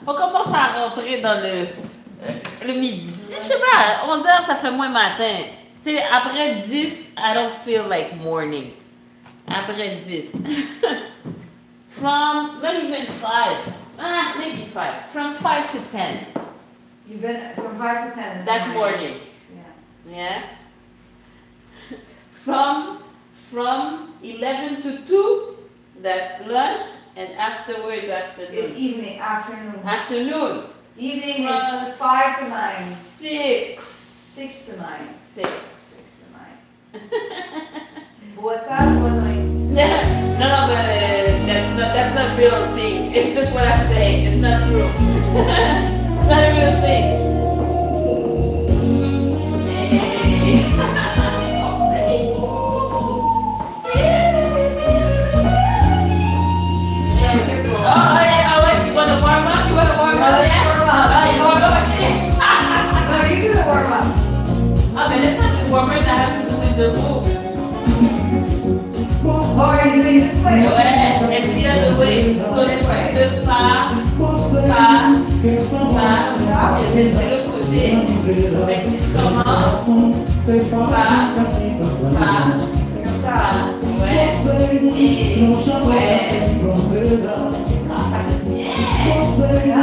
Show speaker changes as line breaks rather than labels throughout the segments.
On commence à rentrer dans le midi. Je sais pas, 11h, ça fait moins matin. Tu sais, après 10, I don't feel like morning. Après 10. From, not even 5. Maybe 5. From 5 to 10.
You've been from 5 to 10.
That's morning. Yeah. From 11 to 2, that's lunch, and afterwards, afternoon.
It's evening, afternoon.
Afternoon.
Evening is 5 to 9.
6.
6 to 9.
6.
6 to 9. Boa tarde, boa noite.
No, but that's not real thing. It's just what I'm saying. It's not true. It's not a real thing. The move.
Oh, are you doing this way?
Ouais, it's the other way. So this way. De pas, et c'est de l'autre côté. Mais si je commence, c'est comme ça. Ouais. Et ouais. Ah, ça fait bien.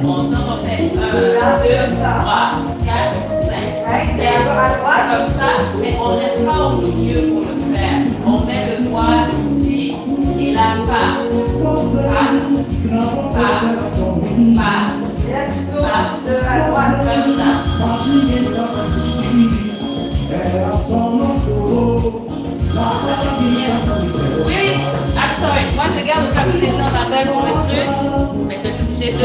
Ensemble, on fait 1, 2, 3, 4, 5. C'est comme ça, mais on ne reste pas au milieu pour le faire. On met le doigt ici et là, pas.
Et là, tu tournes de à droite.
Comme ça. Oui, I'm sorry. Moi, je garde comme si les gens m'appellent pour le truc, mais je suis obligée de.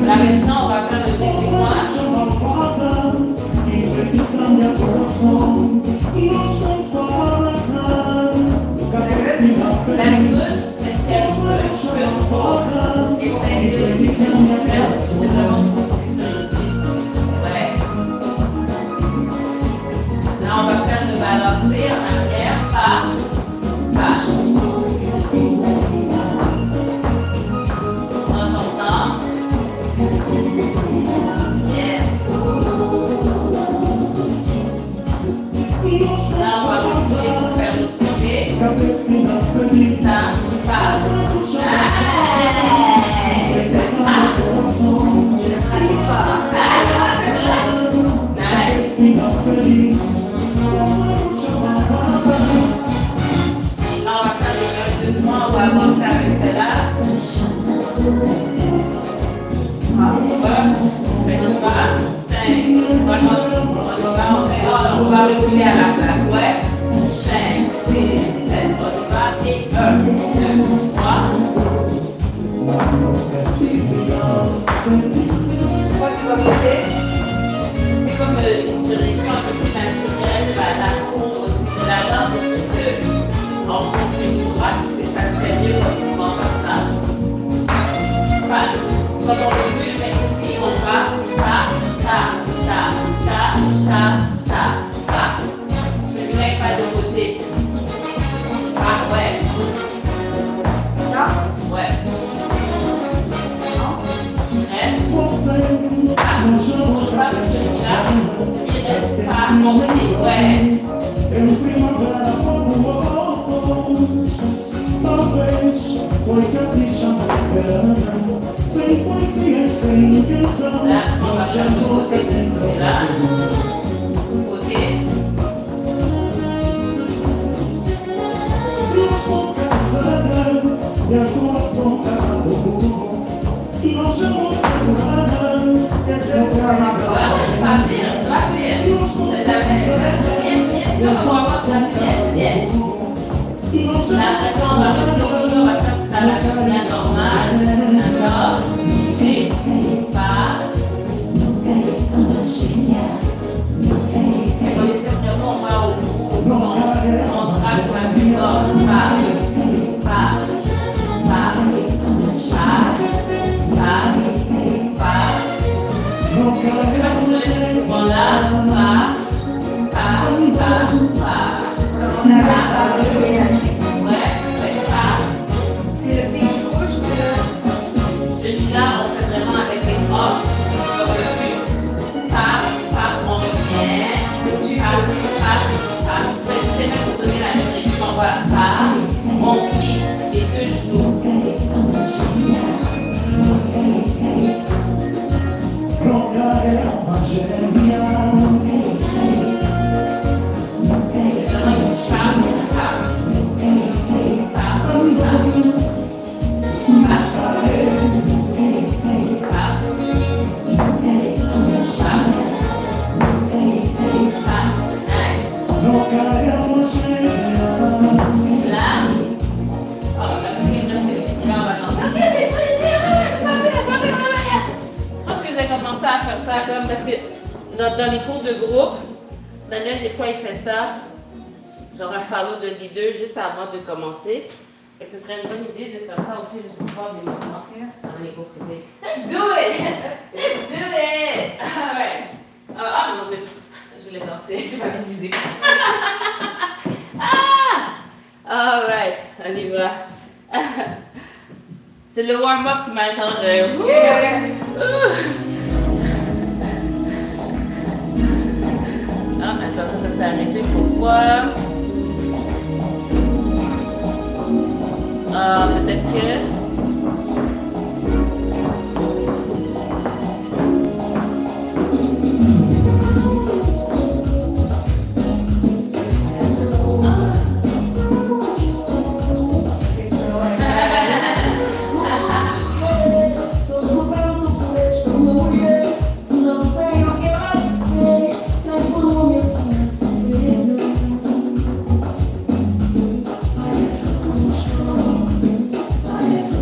Là, maintenant, on va faire le découpage. That's good. Let's see un petit peu encore. Essaye de faire. C'est vraiment c'est ici. Ouais. Là, on va faire le balancer en arrière. Pas. En entend. Yes. Là, on va reculer pour faire l'autre côté. Là, pas. Nice. On va voir ça avec celle-là. On va reculer à la place. Ouais. 5, 6, 7, on y va. Et 1, 2, 3.
Pourquoi tu vas monter?
C'est comme une direction un peu plus naturelle. La cour aussi. La danse est plus en fond plus droite. Ça se fait mieux quand on va comme ça. Voilà. Quand on recule, mais ici, on va ta. Celui-là n'est pas de côté. Ah ouais.
Ça?
Ouais. Reste. On ne pas faire celui-là. Puis reste pas monter. Ouais.
Talvez foi caprichando verão, sem poesia, sem intenção.
Là, on va faire de côté de ça. Côté.
Eu sou casada e a coração acabou. Nós já moramos.
Pas bien. Bien. On va voir ça, bien. Après ça, on va rester autour, on va faire tout à la chevalière normale. D'accord? Ici. Pas. Et vous laissez vraiment, on va au bout. On traque la victoire. Pas. Je sais pas si vous avez ce mouvement-là. Pas.
On n'avait pas de
Ouais, avec pas.
C'est le pic rouge, c'est
Celui-là, on fait vraiment avec les roches, comme le but. Pas, on revient. Pas. C'est même pour donner la direction. Voilà, pas. On plie les deux genoux. À faire ça comme parce que dans les cours de groupe, Manuel des fois il fait ça, genre un follow de leader juste avant de commencer. Et ce serait une bonne idée de faire ça aussi juste pour faire des mouvements dans les cours privés. Let's do it! Let's do it! Alright. Ah non, je voulais danser, j'ai pas mis de musique. Alright, on y va. C'est le warm-up qui m'a genre. Ah, attends, ça s'est arrêté. Pourquoi? Peut-être que...
Parece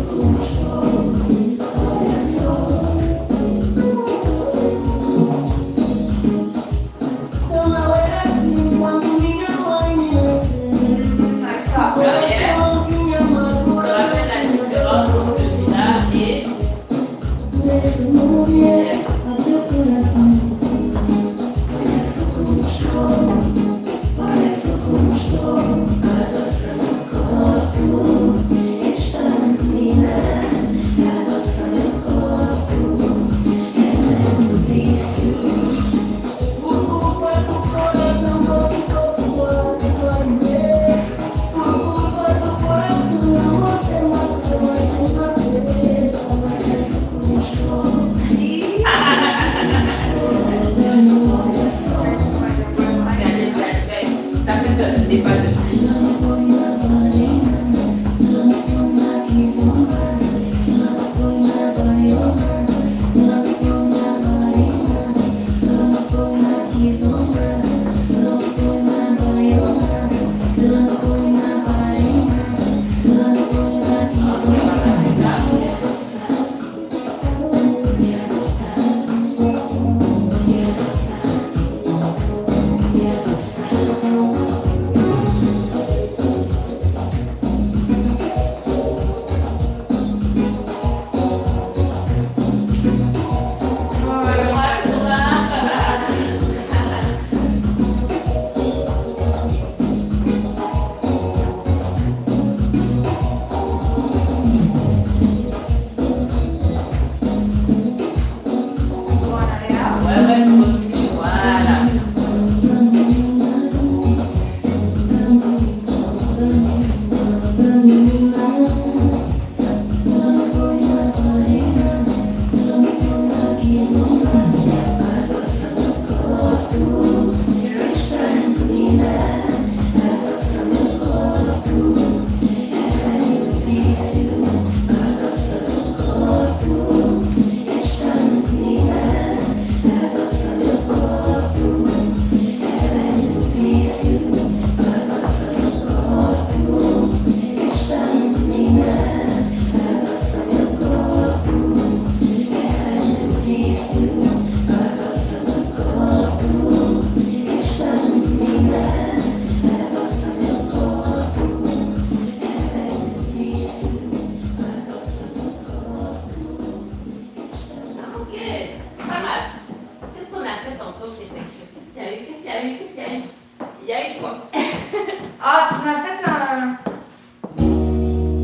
Ah, tu m'as fait un...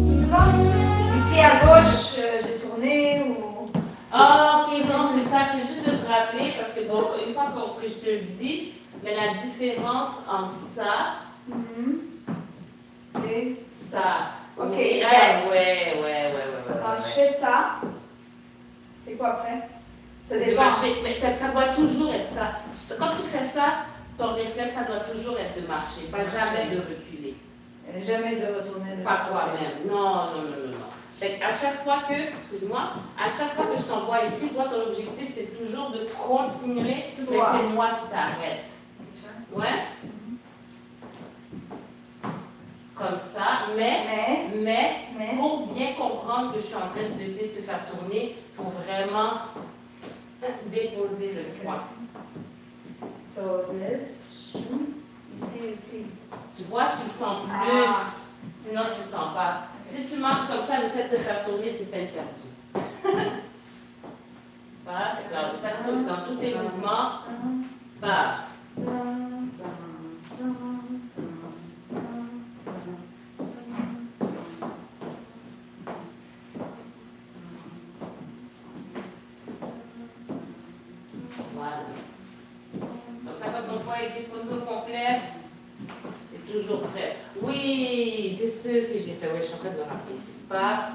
C'est bon? Ici à gauche, j'ai tourné ou...
Ah, ok, non, c'est ça. C'est juste de te rappeler, parce que bon, une fois que je te le dis, mais la différence entre ça
Et...
ça.
Ok.
Oui, ah, ouais.
Alors, je fais ça. C'est quoi après? Ça
De
dépend.
marcher, mais ça doit toujours être ça. Quand tu fais ça, ton réflexe, ça doit toujours être de marcher, pas jamais de reculer.
Jamais de retourner de
Pas
ce côté.
toi-même. Non. Fait à chaque fois que, excuse-moi, à chaque fois que je t'envoie ici, toi, ton objectif, c'est toujours de continuer, mais c'est moi qui t'arrête. Ouais? Comme ça, mais pour bien comprendre que je suis en train d'essayer de te faire tourner, il faut vraiment déposer le poids.
So this, ici.
Tu vois, tu le sens plus, sinon tu le sens pas. Si tu marches comme ça, j'essaie de te faire tourner, c'est peine perdue. Voilà, alors, ça tourne dans tous tes mouvements. Bah. Toujours prêt. Oui, c'est ce que j'ai fait. Oui, je suis en train de me rappeler ici. Pas.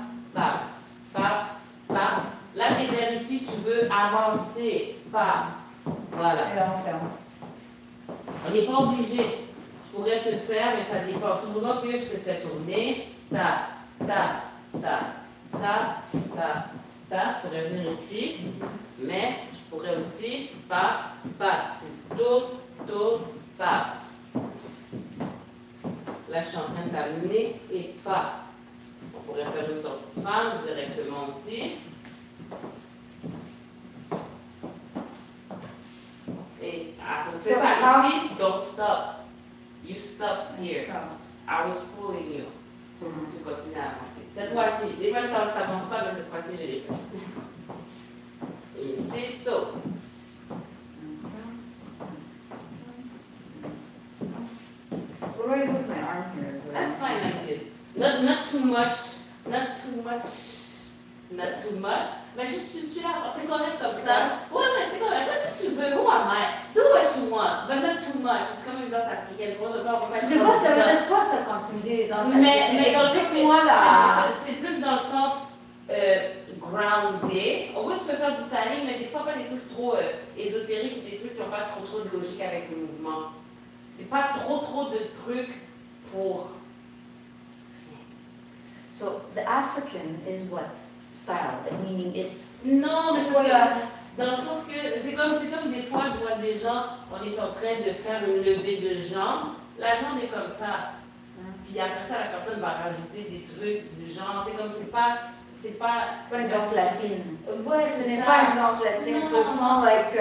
Là, tu es vers ici, tu veux avancer. Pas. Voilà.
Et là, on ferme.
On n'est pas obligé. Je pourrais te le faire, mais ça dépend. Supposons que je te fais tourner. Ta. Je pourrais venir ici. Mais je pourrais aussi pas. Tu tournes, pas. Là, je suis en train de t'amener et pas. On pourrait faire une sortie femme directement aussi. Et c'est ça ici. Don't stop. You stop here. I was pulling you. So, tu continues à avancer. Cette fois-ci, des fois, je t'avance pas, mais cette fois-ci, je l'ai fait. Et c'est ça.
What do I do with my arm here?
That's fine like this. Not too much. Mais juste, tu l'as, c'est correct comme ça. Ouais, c'est correct. Mais si tu veux, who am I? Do what you want, but not too much. C'est comme une danse africaine. Je
sais pas, ça veut dire quoi ça quand tu me dis danse africaine?
Mais
explique-moi là.
C'est plus dans le sens grounded. Au moins, tu peux faire du styling, mais des fois, pas des trucs trop ésotériques ou des trucs qui n'ont pas trop de logique avec le mouvement. C'est pas trop de trucs pour.
So the African is what style? Meaning it's.
Non, mais c'est dans le sens que c'est comme des fois je vois des gens, on est en train de faire une levée de jambes, la jambe est comme ça. Puis après ça, la personne va rajouter des trucs du genre. C'est comme c'est pas
une danse latine.
Ouais,
ce n'est pas une danse latine. So it's more like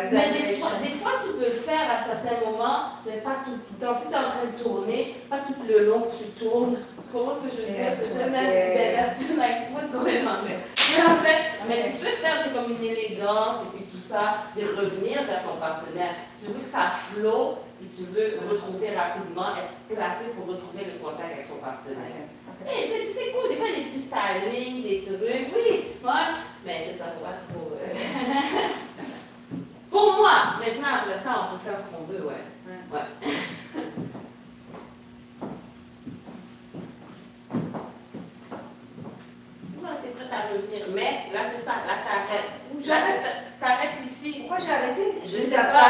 exaggeration.
Mais des fois, tu peux le faire à certains moments, mais pas tout le temps. Si tu es en train de tourner, pas tout le long que tu tournes. Tu comprends ce que je veux dire? C'est like, what's going on there? En fait, mais tu peux faire, c'est comme une élégance et puis tout ça, de revenir vers ton partenaire. Tu veux que ça flotte et tu veux retrouver rapidement, être placé pour retrouver le contact avec ton partenaire. Hey, c'est cool, des fois des petits styling, des trucs, oui, c'est fun, mais c'est ça pour pas trop. Pour moi, maintenant, après ça, on peut faire ce qu'on veut, ouais. T'es prête à revenir, mais là, c'est ça, là, t'arrêtes. T'arrêtes ici.
Pourquoi j'ai arrêté?
Je sais pas.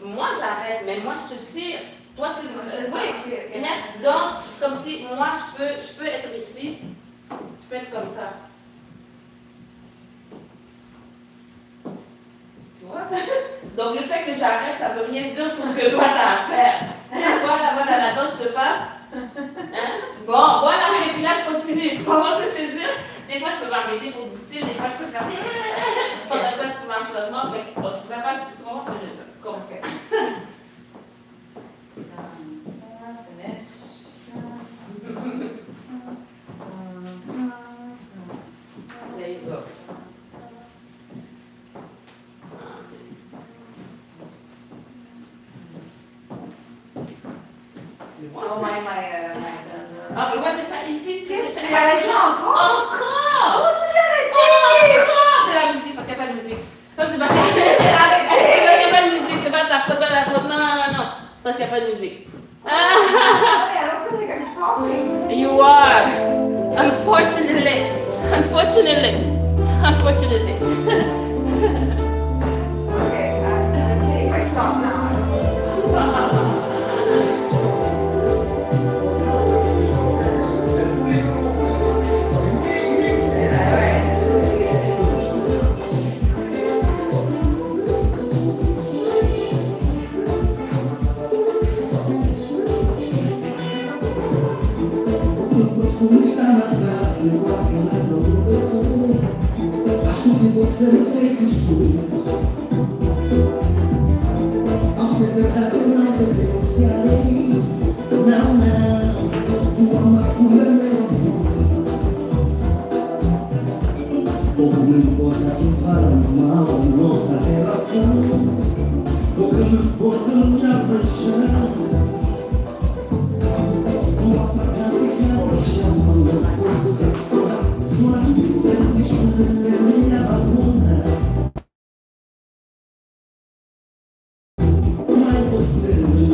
Moi, j'arrête, mais moi, je te tire. Toi, tu oui. Donc, comme si moi, je peux être ici, je peux être comme ça. Tu vois? Donc, le fait que j'arrête, ça ne veut rien dire sur ce que toi, tu as à faire. Voilà, la danse se passe. Hein? Bon, voilà, et puis là, je continue. Tu comprends ce que je veux dire? Des fois, je peux m'arrêter pour du style, des fois, je peux faire. Pendant que tu marches seulement, tu comprends ce que je veux dire? Tu comprends? There you go.
Oh my
Ok, ouais, c'est ça. Ici, tu
Qu'est-ce que tu arrêtes encore?
Encore!
Oh, ça, j'ai arrêté!
Encore! C'est la musique, parce qu'il n'y a pas de musique. Non, c'est parce qu'il
J'ai arrêté!
n'y a pas de musique. C'est pas ta faute, pas ta faute. Non, non, non. Parce qu'il n'y a pas de musique. Ah!
Sorry, I don't feel like I'm stopping.
You are. Unfortunately. Unfortunately. Unfortunately.
Okay, let's see if I stop now.
Acho que você não fez isso. Ao ser verdade eu não denunciarei. Não, não, tua amargura é meu amor. Pouco me importa quem fala mal da nossa relação. Pouco me importa minha paixão. Tua fragrância me chama, meu corpo decora. Sua feliz me abandona. Mas você me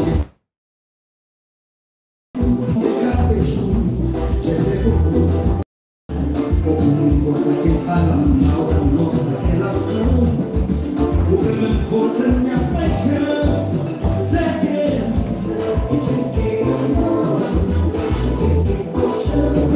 caprichou, já pegou. Pouco me importa quem fala mal da nossa relação. Pouco me importa minha paixão. Segue, segue, amor. Segue, paixão.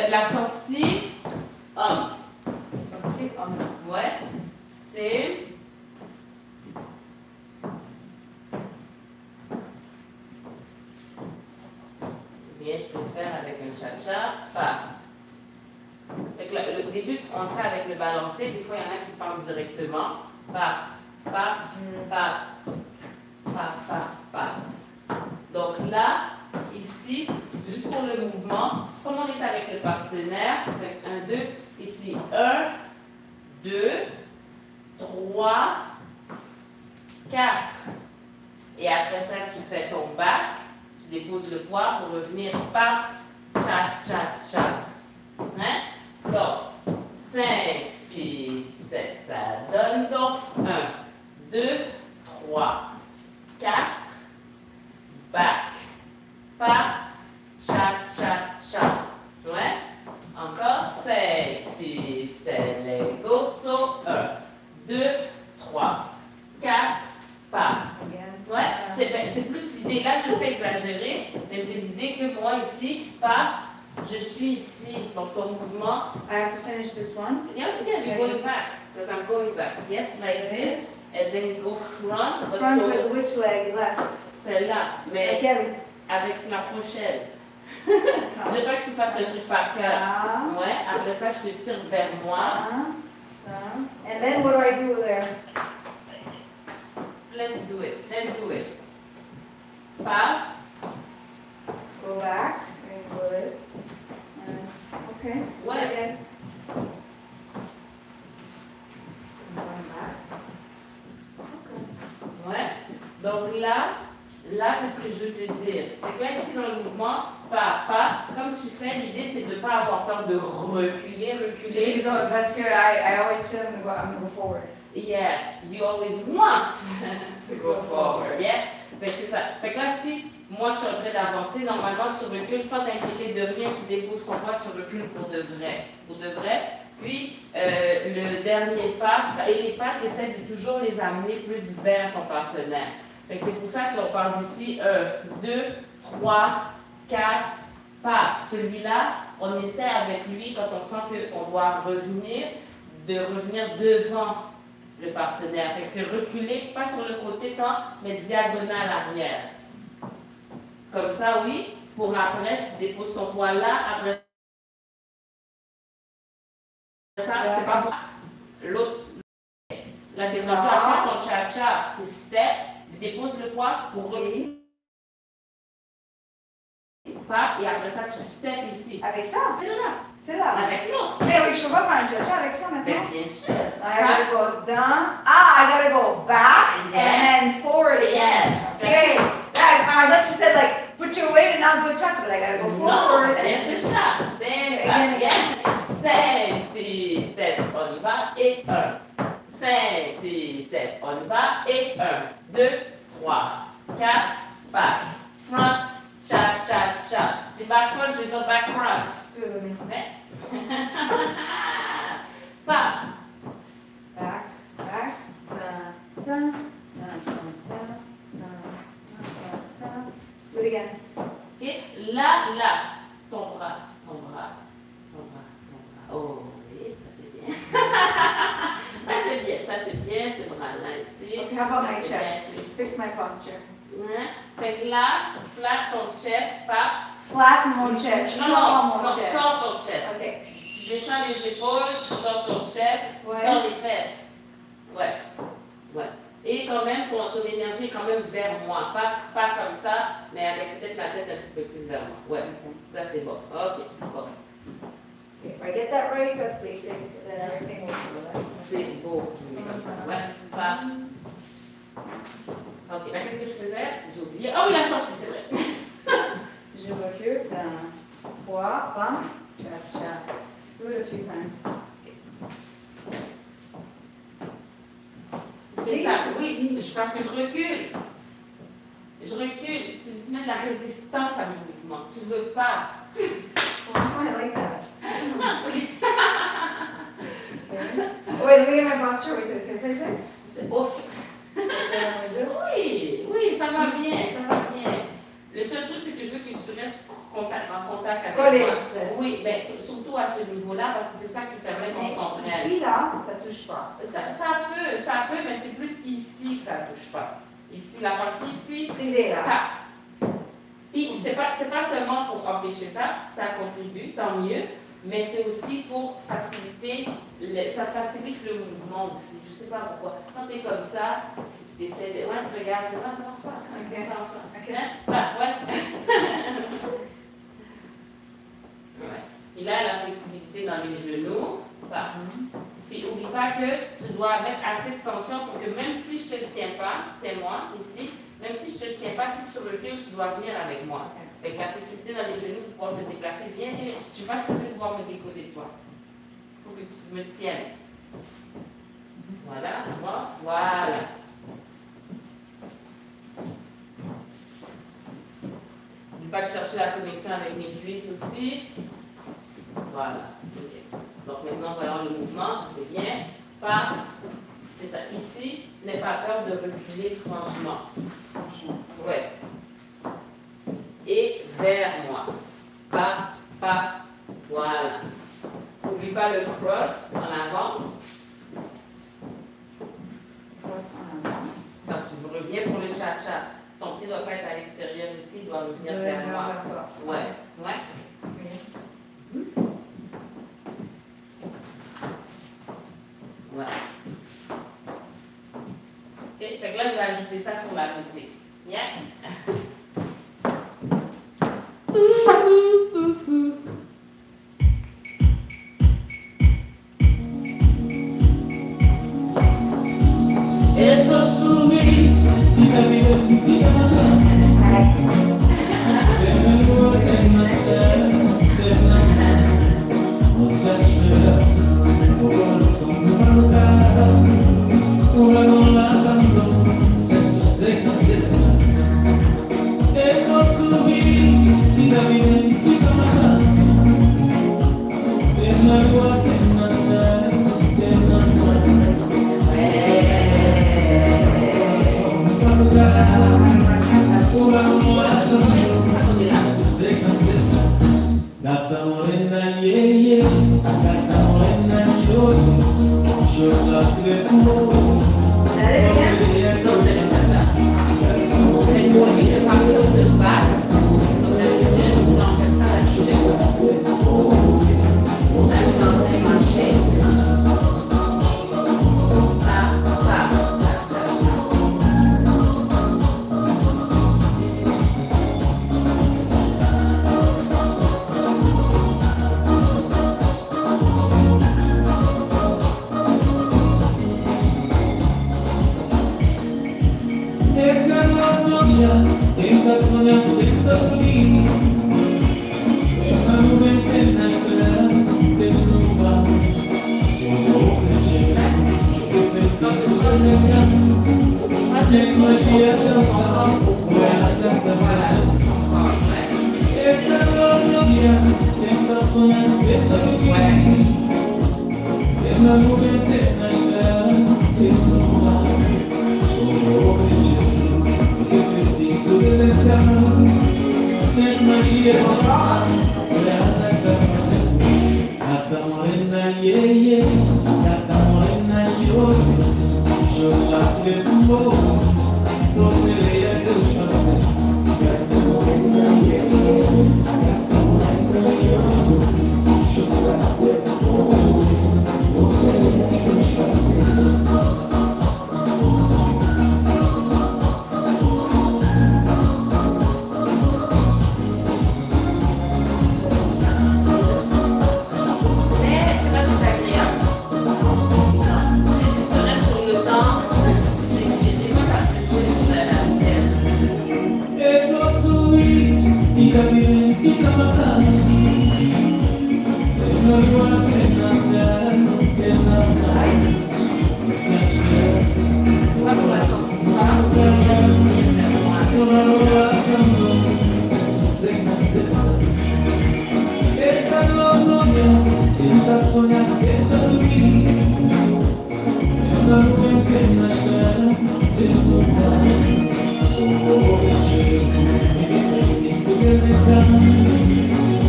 La sortie homme.
Sortie homme.
Ouais. C'est. Bien, je peux le faire avec un cha-cha. Pas. Le début, on le fait avec le balancé. Des fois, il y en a qui partent directement. Pas. pas, pas, pas, pas, pas. Donc là, ici, juste pour le mouvement, comme on est avec le partenaire, avec 1, 2, ici, 1, 2, 3, 4. Et après ça, tu fais ton back, tu déposes le poids pour revenir pas, cha, cha, cha. Hein? Donc, 5, 6, 7, ça donne donc 1, 2, 3, 4, back, pas, cha, cha, cha. Ouais? Encore 5, 6, 7, let go, so 1, 2, 3, 4, pas. Ouais, c'est plus l'idée. Là, je le fais exagérer, mais c'est l'idée que moi, ici, pas, je suis ici. Donc, ton mouvement.
I have to finish this one.
Yeah, you're going back. Because I'm going back. Yes, like this. And then you go front. But
Front with which leg? Left.
Celle-là. Mais
Again.
avec la prochaine. Je veux pas que tu fasses le truc par cœur. Ouais, après ça, je te tire vers moi.
And then what do I do there?
Let's do it. Let's do it. Pas.
Go back. And go this. Okay.
Ouais.
Again. Going back. Okay.
Ouais. Donc là, qu'est-ce que je veux te dire? C'est que là, ici, dans le mouvement, pas, comme tu fais, l'idée, c'est de ne pas avoir peur de reculer.
Parce que I always feel I'm going to go forward.
Yeah, you always want to go forward. Yeah? Fait que c'est ça. Fait que là, si moi, je suis en train d'avancer, normalement, tu recules sans t'inquiéter de rien, tu déposes ton poids, tu recules pour de vrai. Pour de vrai. Puis, le dernier pas, et les pas, tu essaies de toujours les amener plus vers ton partenaire. Fait que c'est pour ça qu'on part d'ici 1, 2, 3, 4, pas. Celui-là, on essaie avec lui, quand on sent qu'on doit revenir, de revenir devant le partenaire. Fait que c'est reculer, pas sur le côté tant, mais diagonale arrière. Comme ça, oui, pour après, tu déposes ton poids là, après ça, c'est pas bon. L'autre, là, t'es rendu à faire ton cha-cha, c'est step, dépose le poids pour revenir. Pas, et après ça, tu step ici.
Avec ça?
C'est là.
C'est là.
Avec l'autre.
Mais oui, je peux pas faire un cha-cha avec ça maintenant.
Ben, bien sûr.
I gotta go down. I gotta go back and then forward again. Okay. I thought you said like put your weight and now do a cha-cha, but I gotta go forward.
Non, bien c'est ça. C'est ça. 5, 6, 7, on y va. Et 1. 5, 6, 7, on y va. Et 1, 2, 3, 4, back, front, cha, cha, cha. Petit back front, je vais dire back cross. Pas.
Back, back, do it again.
Ok, là, ton bras. Oh, oui, ça c'est bien. ça c'est bien, ce bras-là ici.
Okay, how about my chest? Please fix my posture.
Ouais. Fait que là, flat ton chest, pas.
Flatten mon chest.
Non,
mon chest.
sors ton chest.
Ok.
Tu descends les épaules, tu sors ton chest, tu
Ouais.
sors les fesses. Ouais. Et quand même, ton énergie est quand même vers moi. Pas comme ça, mais avec peut-être la tête un petit peu plus vers moi. Ouais, ça c'est bon. Ok, bon.
Okay, if I get that right, that's basic. Then everything will flow.
C'est beau. Ouais, pas. Ok, là qu'est-ce que je faisais? J'ai oublié. Oh, il a sorti, c'est vrai.
Je recule dans 3, bam, cha-cha. Do it a few times.
C'est ça, oui, parce que je recule. Tu mets de la résistance à mon mouvement. Tu veux pas.
Oh, I like that.
Okay.
Wait, let me get my posture. Wait.
C'est ouf. Oui, ça va bien. Le seul truc, c'est que je veux que tu restes en contact avec
Collé,
moi.
presque.
Oui, mais surtout à ce niveau-là, parce que c'est ça qui permet qu'on se comprenne.
Ici, là, ça touche pas.
Ça peut, mais c'est plus ici que ça touche pas. Ici, la partie ici,
Privé, là.
pas. Puis, c'est pas seulement pour empêcher ça, ça contribue, tant mieux. mais c'est aussi pour faciliter, ça facilite le mouvement aussi. Je ne sais pas pourquoi. Quand tu es comme ça, tu essaies de. Ouais, tu regardes, ça marche pas.
Ok.
Ça marche pas.
Ok.
Hein? Bah, ouais. Ouais. Et là, la flexibilité dans les genoux. Bah. Puis n'oublie pas que tu dois mettre assez de tension pour que même si je ne te tiens pas, tiens-moi ici, même si je ne te tiens pas, si tu recules, tu dois venir avec moi. Avec la flexibilité dans les genoux pour pouvoir te déplacer bien. Tu vas supposé pouvoir me décoller de toi. Il faut que tu me tiennes. Voilà, voilà. N'oublie pas de chercher la connexion avec mes cuisses aussi. Voilà. Okay. Donc maintenant, voyons le mouvement, ça c'est bien. Pas, c'est ça. Ici, n'aie pas peur de reculer franchement. Ouais. Et vers moi. Pas. Voilà. N'oublie pas le cross en avant.
Cross en avant.
Quand tu reviens pour le cha-cha, ton pied ne doit pas être à l'extérieur ici, il doit revenir vers moi. Ouais. Voilà. Ok, fait que là, je vais ajouter ça sur la musique. Bien?
Estos subis y la vida y la mala. Tengo que nacer de la mano. No se esperas, o corazón marcado. Una bola tanto, se seca cerca. Estos subis y la vida y la mala. Tengo que nacer de la mano. Gata morena, yeah, gata morena, yo la creo.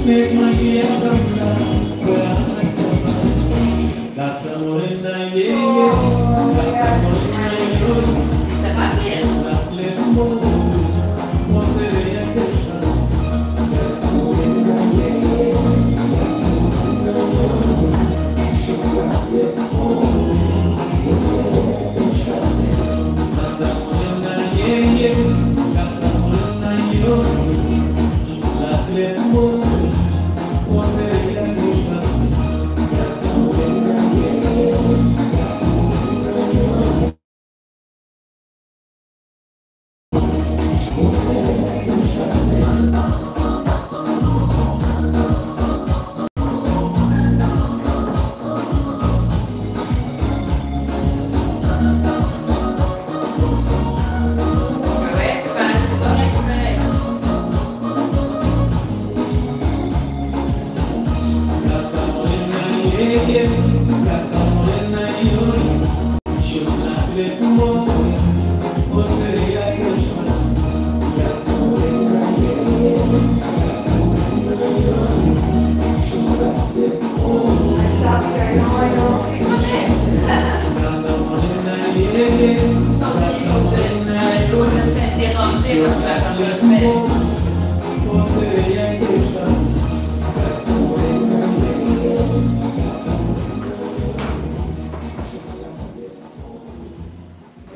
Mesmo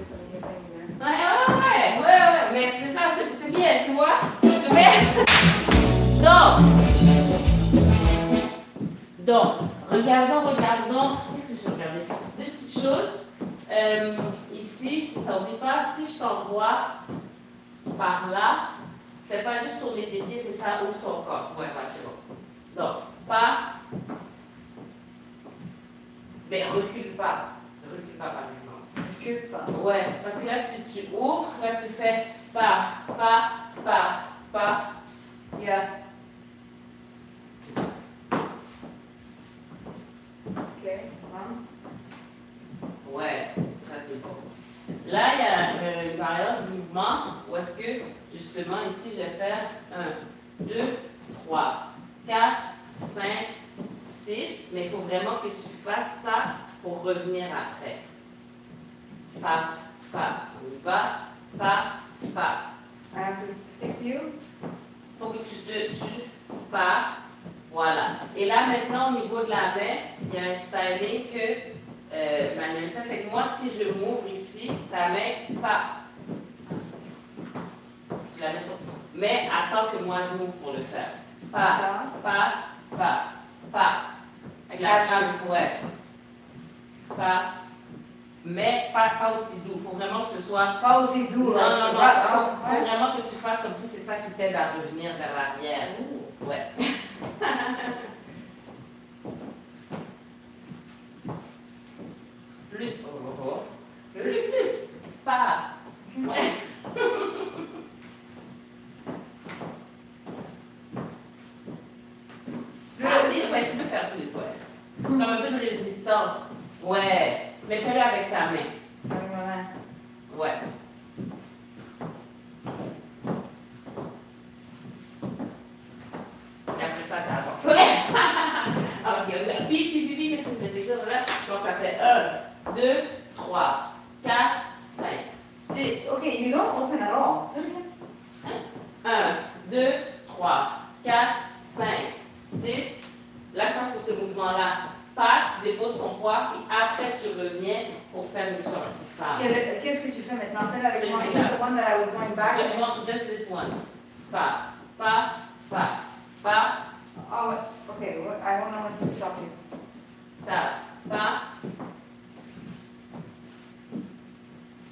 this on your finger.
Ouais, mais ça, c'est bien, tu vois? Donc, regardons, qu'est-ce que je vais regarder? Deux petites choses. Ici, ça n'oublie pas, si je t'envoie par là, fais pas juste tourner tes pieds, c'est ça, ouvre ton corps. Ouais, c'est bon. Donc, pas. Mais recule pas. Recule pas, par exemple.
Recule pas.
Ouais, parce que là, tu ouvres, là, tu fais pas.
Yeah. Ok.
Ouais, ça c'est bon. Là, il y a une période de mouvement où est-ce que, justement, ici, je vais faire 1, 2, 3, 4, 5, 6. Mais il faut vraiment que tu fasses ça pour revenir après. Pas. On y va. Pas.
I have to stick to you.
Il faut que tu te tues. Pas. Voilà. Et là, maintenant, au niveau de la main, il y a un styling que Manuel fait. Fait que moi, si je m'ouvre ici, ta main, pas. Tu la mets sur. Mais attends que moi, je m'ouvre pour le faire. Pas. Tu la frappes, ouais. Pas. Mais pas aussi doux. Il faut vraiment que ce soit.
Pas aussi doux.
Non. Il faut vraiment que tu fasses comme si c'est ça qui t'aide à revenir vers l'arrière. Ouais. Plus. Plus. Pas. Ouais. Ouais, tu peux faire plus, ouais. Comme un peu de résistance. Ouais. Mais fais-le avec ta main. Ouais. Et après ça, t'avances. Ok, puis, qu'est-ce que je vais te dire là? Donc, ça fait 1, 2, 3, 4, 5, 6.
Ok, you don't open at all.
1, 2, 3, 4, 5, 6. Là, je pense pour ce mouvement-là, pas, tu déposes ton poids, puis après, tu reviens pour faire une sortie femme.
Qu'est-ce que tu fais maintenant? Fais-le avec moi. Is it the one that I was going back?
Just this one. Pas.
Oh, okay. I don't know when to stop you.
Pas.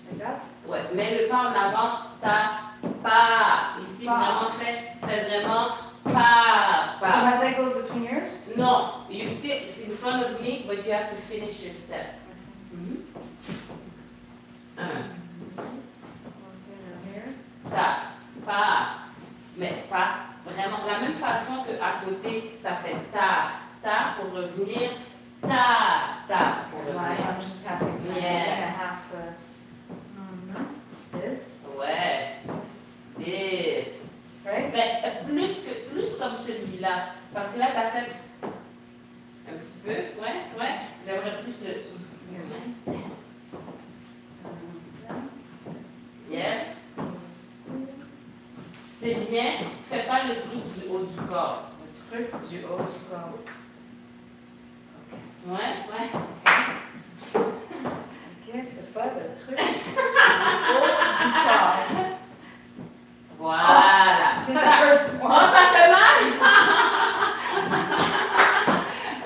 Like that?
Ouais, mets le pas en avant, pas. Ici,
Pas.
vraiment, fais vraiment pas.
So my leg goes between yours?
No, it's in front of me, but you have to finish your step. Pas. Mais pas. Vraiment, de la même façon qu'à côté, tu as fait ta pour revenir, ta pour revenir.
I'm just tapping.
Yeah.
Half. This.
Ouais. This.
Right?
Ben, plus comme celui-là. Parce que là, tu as fait un petit peu. Ouais. J'aimerais plus le. Yes. C'est bien. Fais pas le truc du haut du corps.
Le truc du haut du corps.
Ouais.
Ok, fais pas le truc du haut du corps.
Voilà.
C'est ça hurts
Oh,
more.
ça fait mal?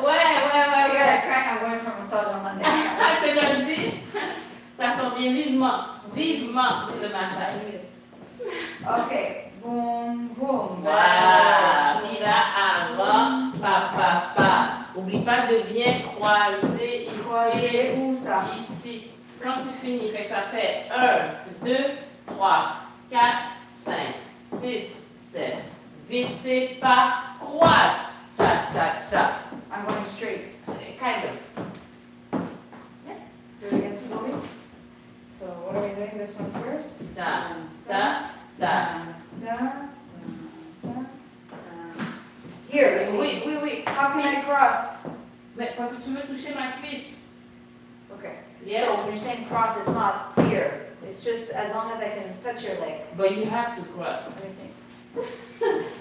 Ouais.
I got a crack. I'm going for a massage on Monday.
Ah, c'est lundi. Ça sent bien vivement le massage.
Ok. Boum.
Voilà. Puis là, avant, pa. Oublie pas de bien croiser ici.
Croiser où ça?
Ici. Quand tu finis, fait que ça fait 1, 2, 3, 4, 5, 6, 7. Vite tes pas, croise. Cha.
I'm going straight.
Kind of.
Do it again slowly. So what are we doing? This one first?
Ta.
Here.
Oui.
How can I cross?
Mais parce que tu veux toucher ma cuisse.
Okay.
Yeah.
So when you're saying cross, it's not here. It's just as long as I can touch your leg.
But you have to cross.
Let me see.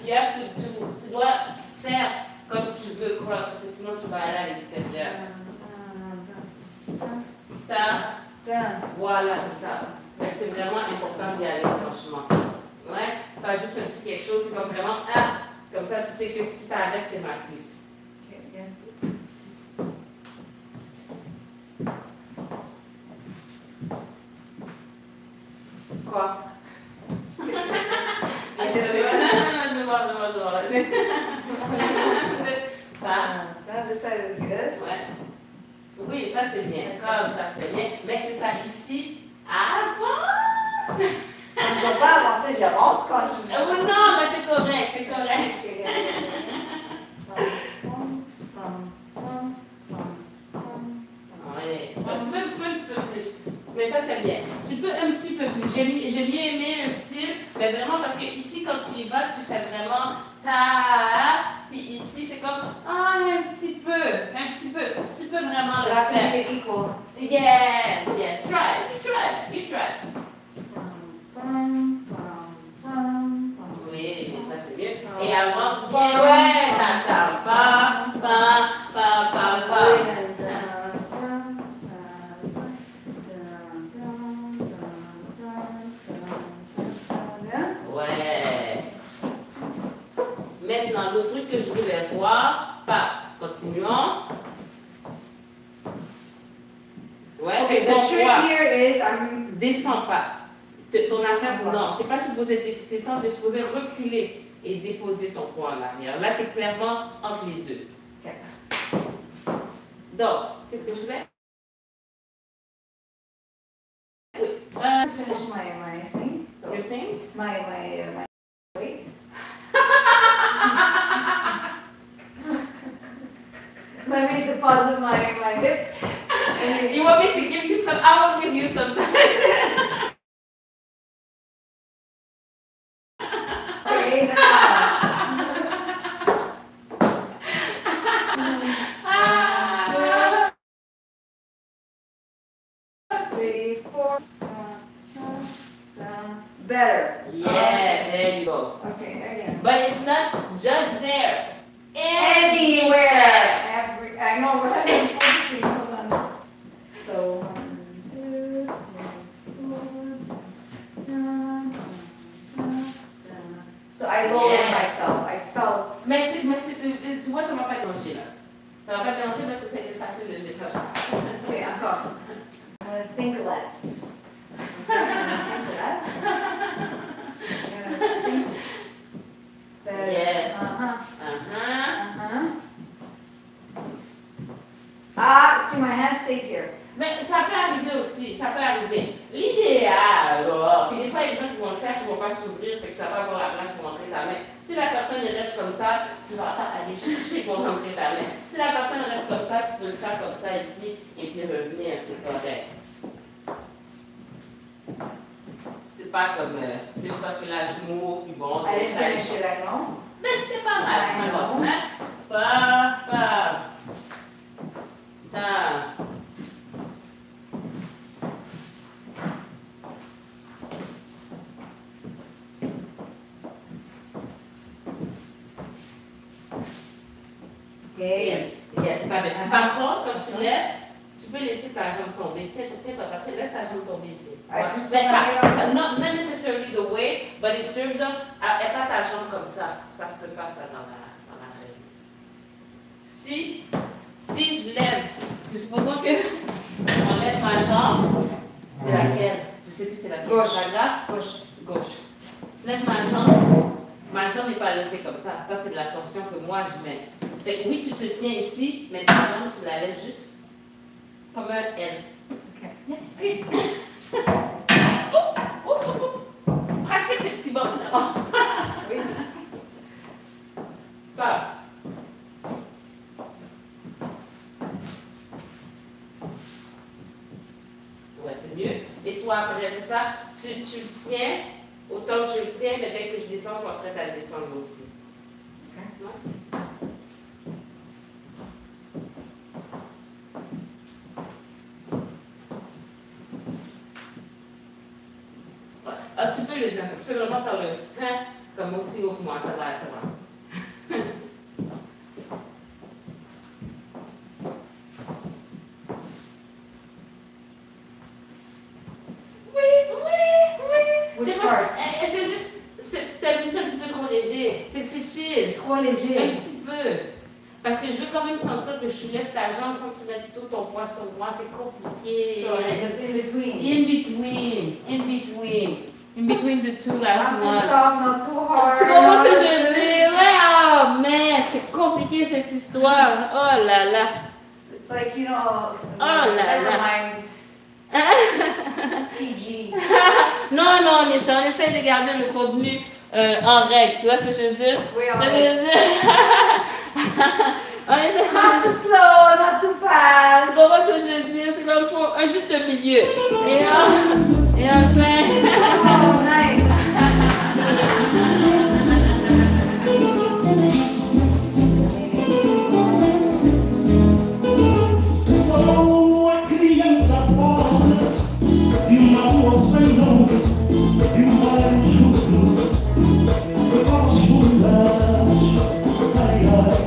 You have to tu dois faire comme tu veux cross parce que sinon tu vas aller à l'extérieur. Ta. Voilà, c'est ça. C'est vraiment important d'y aller franchement. Ouais, pas juste un petit quelque chose, c'est comme vraiment, ah, comme ça tu sais que ce qui t'arrête, c'est ma cuisse.
Okay, yeah. Quoi? This side is good.
Ouais. Oui, ça c'est bien. Comme ça c'est bien. Mais c'est ça ici. Avance!
Je ne vais pas avancer, j'avance quand je...
Oui, non, mais c'est correct, c'est correct. Ouais. Un petit peu plus. Mais ça c'est bien. Tu peux un petit peu plus. J'ai bien aimé le style, mais vraiment parce que ici, quand tu y vas, tu fais vraiment ta. Puis ici, c'est comme un petit peu. Tu peux vraiment
So
le
that can
faire.
make it equal.
Yes. Try it. You try. Oui, ça c'est mieux. Et avance bien. Ouais, pas. Ouais. Maintenant, le truc que je voulais voir, continuons. Ouais,
Okay, the trick here is
descends pas. Ton affaire, non, tu n'es pas supposé descendre, tu es supposé reculer et déposer ton poids en arrière. Là, tu es clairement entre les deux.
Okay.
Donc, qu'est-ce que je faisais? Oui.
Finish my thing. So
Your thing?
my weight. Let me deposit my hips.
You want me to give you some? I will give you some time.
Okay, now. 3, 4. Better.
Yeah, there you go.
Okay, again.
But it's not just there.
Anywhere. I know what I'm focusing. Hold on. So 1, 2, 3, 4. So I lowered myself. I felt.
Mais tu vois, ça m'a pas dérangé là. Ça m'a pas dérangé parce que c'était facile de le déclencher.
Okay, encore. I'm gonna think less. Okay, I'm gonna think less. I'm gonna think better.
Yes.
See, my hand stayed here.
Mais ça peut arriver aussi, ça peut arriver. L'idéal, alors, puis des fois, il y a des gens qui vont le faire, qui ne vont pas s'ouvrir, fait que tu vas pas avoir la place pour rentrer ta main. Si la personne reste comme ça, tu ne vas pas aller chercher pour rentrer ta main. Si la personne reste comme ça, tu peux le faire comme ça ici, et puis revenir, c'est correct. C'est pas comme, c'est juste parce que là, je m'ouvre, puis bon,
I
c'est
didn't
ça.
finish it, I know.
Mais c'était pas mal,
I
alors,
know.
hein? Yes, pas bien. Par contre, quand tu lèves, tu peux laisser ta jambe tomber. Tiens, laisse ta jambe tomber ici. Not necessarily the way, but in terms of, et pas ta jambe comme ça. Ça se peut pas, ça, dans la vraie vie. Si je lève, supposons que on lève ma jambe, c'est laquelle? Je sais plus c'est laquelle.
Gauche.
Gauche. Je lève ma jambe n'est pas levée comme ça. Ça, c'est de la tension que moi je mets. Fait que oui, tu te tiens ici, mais ta jambe, tu la lèves juste comme un L.
Okay.
Pratique ces petits bons là. Oui. Pas. Ouais, c'est mieux. Et soit après, c'est ça, tu le tiens, autant que je le tiens, mais dès que je descends, sois prête à descendre aussi. Okay. Ouais. Tu peux vraiment faire le hein, comme aussi haut que moi, ça va. c'est chill.
Trop
Un
léger.
petit peu. Parce que je veux quand même sentir que je soulève ta jambe sans que tu mettes tout ton poids sur moi. C'est compliqué.
So, in between.
In between. In between. In between the two
Not
last
too
one.
soft, not too hard.
Tu comprends ce que
not
je veux
too-
dire? Ouais, oh, mais c'est compliqué cette histoire. Oh là là.
It's like, you know,
là
never
là.
mind. It's PG.
Non, non, mais ça, on essaie de garder le contenu en règle. Tu vois ce que je veux dire?
Oui,
Ça
on
veut
est.
dire... on essaie
Not too slow, not too
Tu
fast.
comprends ce que je veux dire? C'est comme faut un juste milieu. Et on fait...
Oh, nice.
Sou a criança pobre de uma rua sem nome, de um bairro justo, de cores fundas. Ai, ai.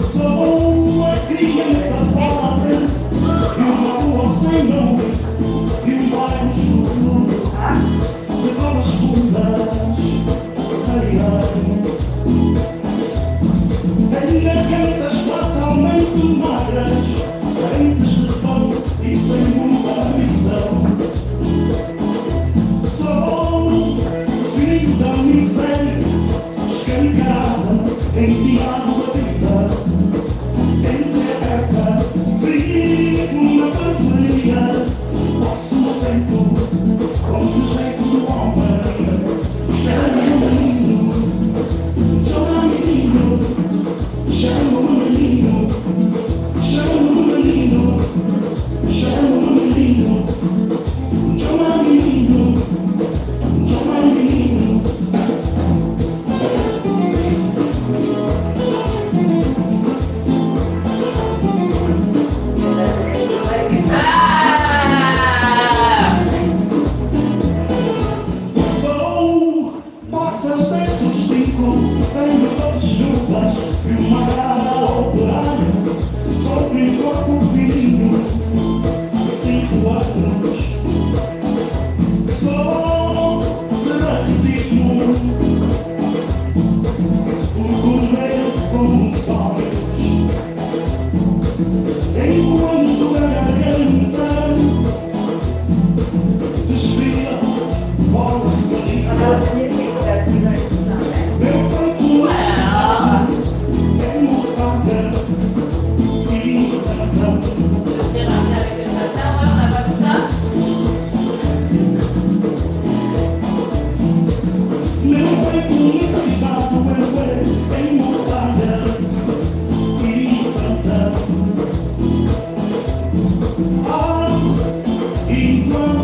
Sou a criança pobre de uma rua sem nome, de um bairro justo, de cores fundas. Ai, ai. Tenho gargantas fatalmente magras, carentes de pão e sem muita ambição. Sou filho da miséria, escancarada, enfiado da vida, entreaberta, vivo na periferia. Posso no tempo, com o jeito do homem, chamo o menino, chama o menino. Chama o menino, chama o menino, chama o menino, chama o menino, chama o menino.
Ah!
Oh, possas desde os 5, tenho 12 chuvas e uma cara operária. Sou um corpo fininho, 5 anos. Sou de raquitismo, por comer como sonhos. Enquanto a garganta desvia bola de saliva.
Those new people that you learn to sound like.
Meu peito é mofada e canta.
J'ai lancé avec le chacha, ouais, on n'a pas tout ça?
Meu peito pisado é mofada e canta. Ah, e vão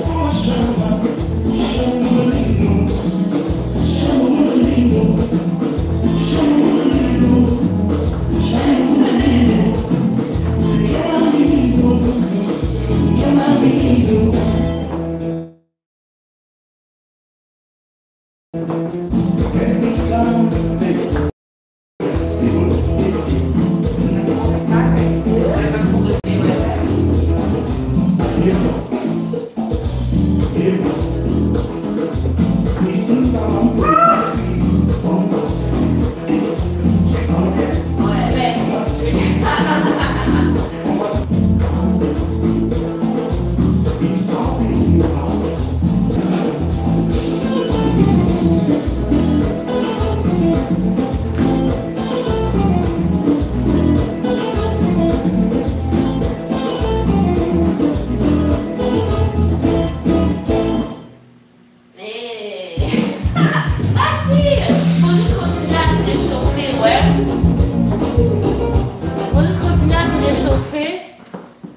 com a chama, chama o menino, chama o menino, chama o menino, chama o menino, chama o menino, chama o menino.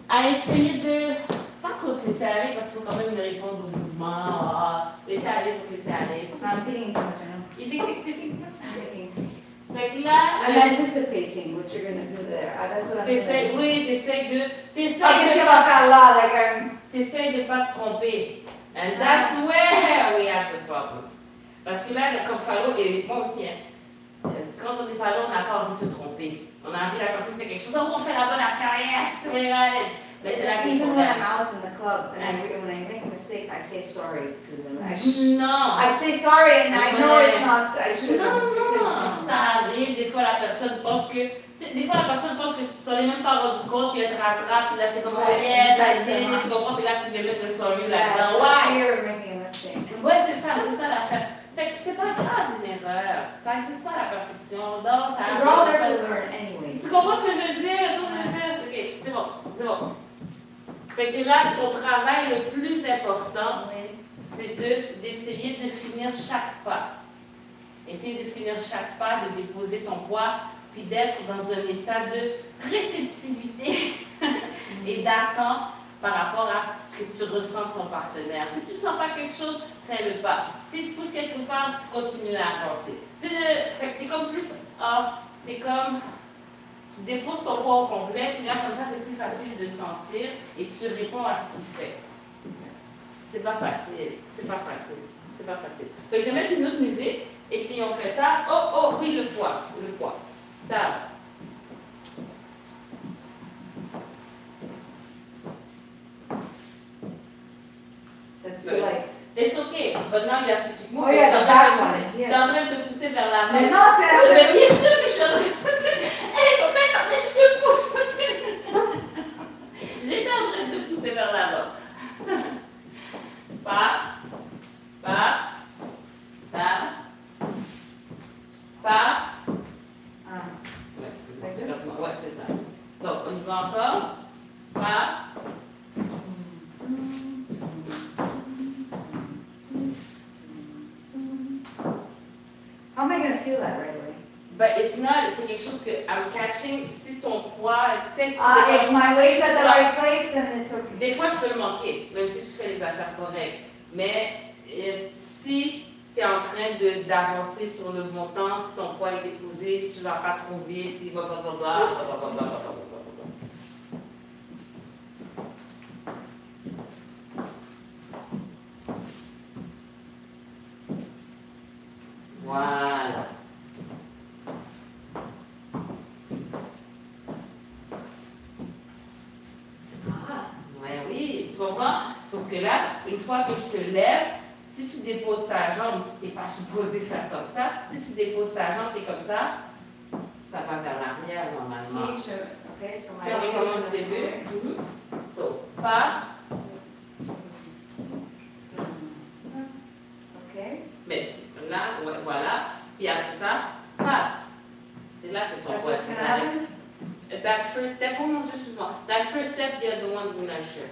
À essayer de pas trop se laisser aller parce qu'il faut quand même me répondre au mouvement. Laisser aller, ça se laisser aller.
I'm thinking too much, I know.
Il dit que
I'm thinking.
fait que là,
I'm anticipating what you're gonna do there. That's what I'm
t'essayes,
thinking.
oui, t'essayes de,
Ah, qu'est-ce qu'elle va faire là, like,
t'essayes de pas te tromper. And that's where we have the problem. Parce que là, comme Fallot, et moi aussi, hein, quand on est Fallot, on n'a pas envie de se tromper. On a envie que la personne fait quelque chose, oh, on fait la bonne affaire, yes, we're at it. Mais c'est là qu'il
Even
faut
when I'm
faire.
out in the club and when I make a mistake, I say sorry to them.
Non.
I say sorry and I know it's not, I shouldn't.
Non,
because
ça arrive. Des fois, la personne pense que. Des fois, la personne pense que tu t'en es même pas rendu compte, puis elle te rattrape, puis là, c'est comme,
Ouais,
yes, I did,
exactement.
tu comprends, puis là, tu veux mettre le sorry
yeah,
là-dedans.
it's the
Ouais!
fear of making a mistake.
Ouais, c'est ça l'affaire. Fait que c'est pas grave une erreur. Ça n'existe pas la perfection. Non, ça
We're all there
arrive.
to learn anyway.
Tu comprends ce que je veux dire? C'est ce que je veux dire? Ok, c'est bon, c'est bon. Fait que là, ton travail le plus important, c'est d'essayer de finir chaque pas. Essayer de finir chaque pas, de déposer ton poids, puis d'être dans un état de réceptivité et d'attente par rapport à ce que tu ressens de ton partenaire. Si tu ne sens pas quelque chose, fais-le pas. S'il te pousse quelque part, tu continues à avancer. Fait que t'es comme plus, tu déposes ton poids au complet, puis là, comme ça, c'est plus facile de sentir et tu réponds à ce qu'il fait. C'est pas facile. C'est pas facile. C'est pas facile. Fait que je vais mettre une autre musique, et puis on fait ça. Oh, oui, le poids. Le poids. Down.
That's too late.
It's okay, but now you have to keep moving.
Oh yeah, the back one.
Je suis
Yes.
en train de te pousser vers l'avant.
Mais non, t'es
Mais bien sûr que je suis en train de pousser. Hey, mais je te pousse. J'étais en train de te pousser vers l'avant. Pas. Ouais, c'est ça. Donc, on y va encore. Pas.
How am I going to feel that right away?
But it's not, c'est quelque chose que I'm catching, si ton poids, tu sais,
If my weight's at the right place, then it's okay.
des fois, je peux le manquer, même si tu fais les affaires correctes. Mais si tu es en train d'avancer sur le montant, si ton poids est déposé, si tu ne vas pas trop vite, si blablabla. Voilà. Ouais, oui, tu comprends? Sauf que là, une fois que je te lève, si tu déposes ta jambe, tu n'es pas supposé faire comme ça. Si tu déposes ta jambe, tu es comme ça, ça va vers l'arrière normalement.
Si, okay, so my
Si on recommence du début. So, pas.
Okay.
Mais là, ouais, voilà. Puis après ça, pas. C'est là que ton
That's
poids
what's
se
going to happen?
That first step, oh mon Dieu, excuse-moi. That first step, they're the ones we're not sure.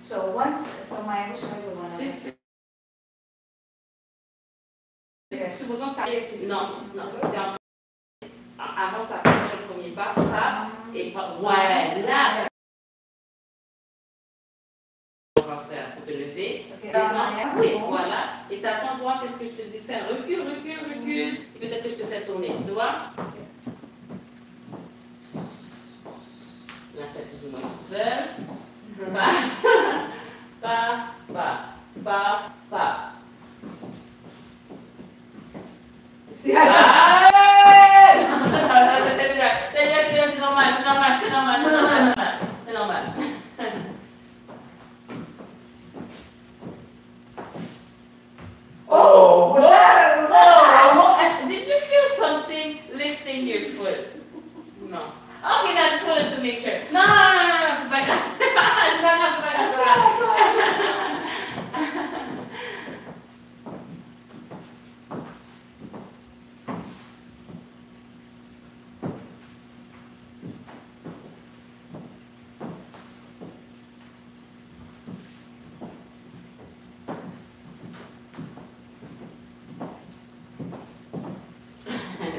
So my, which one do you want to
Supposons que tu non, avant ça, le premier pas, et pas, ouais, là, transfert pour te lever, descends, oui, voilà, et t'attends de voir qu'est-ce que je te dis de faire, recule, et peut-être que je te fais tourner, tu vois? Là, c'est plus ou moins tout seul. Pas.
See,
C'est normal.
Oh, was that?
Did you feel something lifting your foot? No. Okay, now I just wanted to make sure. No, c'est pas grave. C'est pas grave.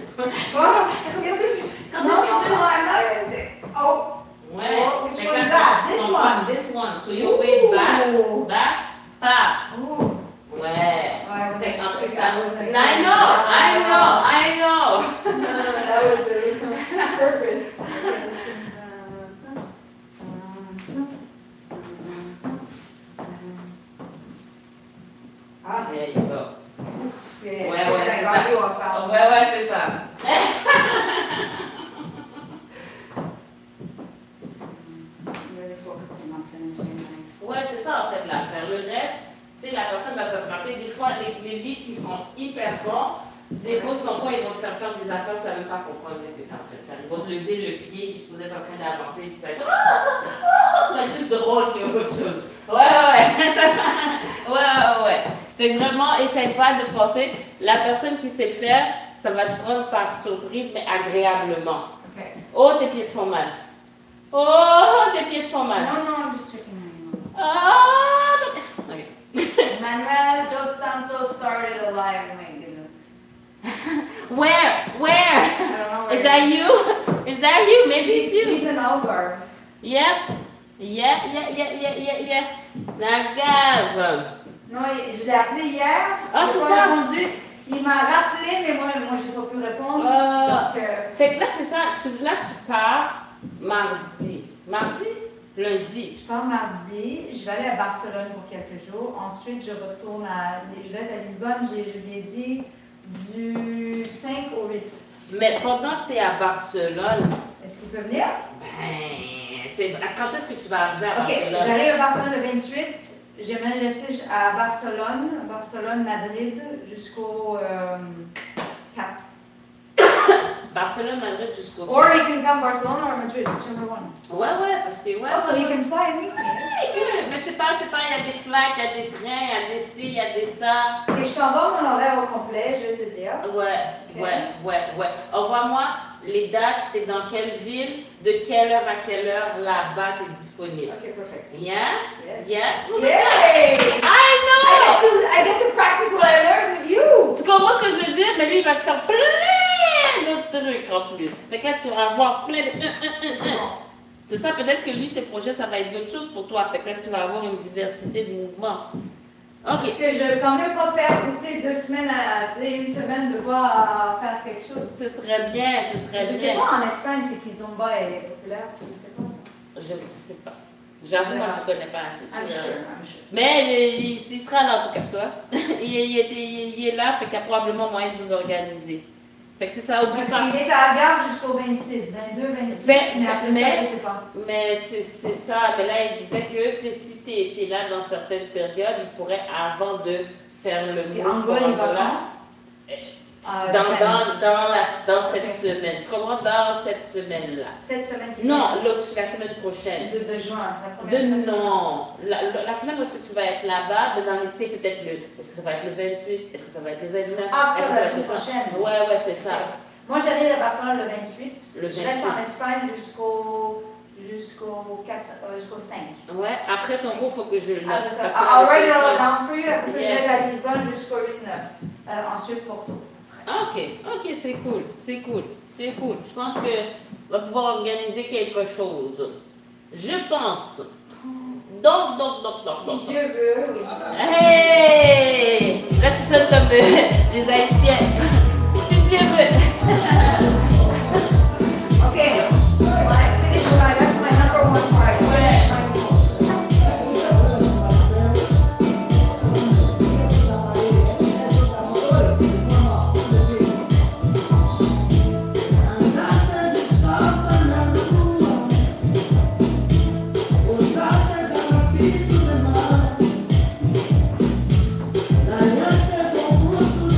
Oh, qu'est-ce que
Quand
no,
est-ce que
no, I'm not gonna. Oh,
Ouais.
which
Fait
one
que
is that? This
ton
one.
This one. So you way back,
Ooh.
pas.
Oh,
Ouais.
I wasn't
Fait
expecting-
I
wasn't
know.
That was the purpose. Ah,
There you go.
yeah,
Ouais,
so
ouais,
I
c'est
got
ça.
you off balance.
Ouais, c'est ça.
I'm really focusing
ça en fait l'affaire. Le reste, tu sais, la personne va te frapper. Des fois, les leads qui sont hyper bons, tu déposes ton poids, ils vont te faire faire des affaires, tu vas même pas comprendre ce que tu es en train de faire. Ils vont te lever le pied qui se posait en train d'avancer, puis tu vas être ça va être plus drôle qu'autre chose. Ouais. Fait que vraiment, essaye pas de penser, la personne qui sait faire, ça va te prendre par surprise, mais agréablement.
Okay.
Oh, tes pieds te font mal. Oh, tes pieds te font mal.
No, I'm just checking animals.
Ah, okay.
Manuel dos Santos started a live, my goodness.
Where?
I don't know where
Is that you? Is that you? Maybe it's you.
He's an Algarve.
Yep. Yeah. La gave.
Non, je l'ai appelé hier.
Ah, c'est ça.
Répondu. Il m'a rappelé, mais moi j'ai pas pu répondre. Donc,
fait que là, c'est ça. Là, tu pars mardi. Mardi? Lundi.
je pars mardi. Je vais aller à Barcelone pour quelques jours. Ensuite, je retourne je vais être à Lisbonne. Je lui ai dit du 5 au 8.
Mais pendant que tu es à Barcelone,
Est-ce qu'il peut venir?
quand est-ce que tu vas arriver à
Ok,
Barcelone?
j'arrive à Barcelone le 28. J'aimerais rester à Barcelone, Madrid, jusqu'au 4.
Barcelone, Madrid jusqu'au...
Or he can come Barcelone or Madrid, whichever one.
Ouais, parce que... Ouais,
Also, he can fly and meet me.
mais c'est pas, il y a des flights, il y a des trains, il y a des ci, il y a des ça.
Ok, je t'envoie mon horaire au complet, je vais te dire.
Ouais. Envoie-moi les dates, t'es dans quelle ville, de quelle heure à quelle heure là-bas t'es disponible.
Ok, perfect.
Yeah?
Yay!
I know!
I get to practice what I learned with you!
Tu comprends ce que je veux dire? Mais lui, il va te faire plein d'autres trucs en plus. Fait que là, tu vas avoir plein de... C'est ça, peut-être que lui, ses projets, ça va être d'autres choses pour toi. Fait que là, tu vas avoir une diversité de mouvements. OK.
Parce que je veux quand même pas perdre, tu sais, 2 semaines une semaine de quoi faire quelque chose.
Ce serait bien.
Je sais pas, en Espagne, c'est que Zumba est populaire, je sais pas ça.
Je sais pas. J'avoue, moi, je connais pas assez.
I'm sure.
Mais il sera là, en tout cas, toi. il est là, fait qu'il y a probablement moyen de vous organiser. Fait que c'est ça, oublie pas.
Il est à Algarve jusqu'au 26, 22, 26, mais après ça, je sais pas.
Mais c'est ça, mais là, il disait que si tu es là dans certaines périodes, il pourrait, avant de faire le move
Angola, il va quand?
dans cette semaine. Tu comprends? Dans cette semaine-là.
Cette semaine qui
Non, la semaine prochaine.
De juin, la première semaine.
Non. La semaine où est-ce que tu vas être là-bas, dans l'été, peut-être est-ce que ça va être le 28? Est-ce que ça va être le 29?
Ah, tu vas la semaine prochaine.
Ouais, c'est ça.
Moi, j'arrive à Barcelone le 28.
Le 28.
Je reste en Espagne jusqu'au 5.
Ouais, après ton cours, il faut que je le note.
I'll write it all down for you. Après ça, je vais à Lisbonne jusqu'au 8-9. Ensuite, Porto.
Ok, c'est cool. Je pense qu'on va pouvoir organiser quelque chose. Je pense. Donc.
Si Dieu veut, oui.
Hey! Là, tu sonnes comme des Haïtiens. Si Dieu veut.
Ok. That's my number one part.
La gente con gusto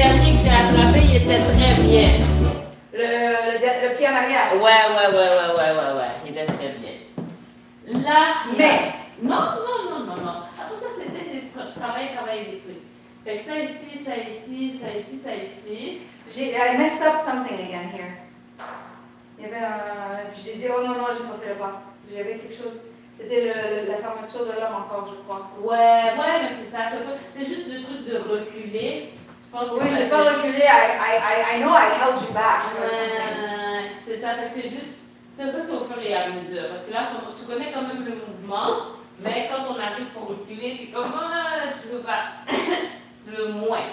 dernier que j'ai attrapé, il était très bien.
Le pied en arrière.
Ouais. Il était très bien. Là,
Mais.
non. Après ça, c'était travailler des trucs. Fait que ça ici.
I messed up something again here. Il y avait un. Puis j'ai dit, oh non, j'ai pas fait le pas. J'avais quelque chose. C'était la fermeture de l'homme encore, je crois.
Ouais, mais c'est ça. C'est juste le truc de reculer. Je pense
Oui, j'ai pas reculé. I know I held you back.
C'est ça. Fait que c'est juste. Ça, c'est au fur et à mesure. Parce que là, tu connais quand même le mouvement, mais quand on arrive pour reculer, puis comme tu veux pas. Tu veux moins.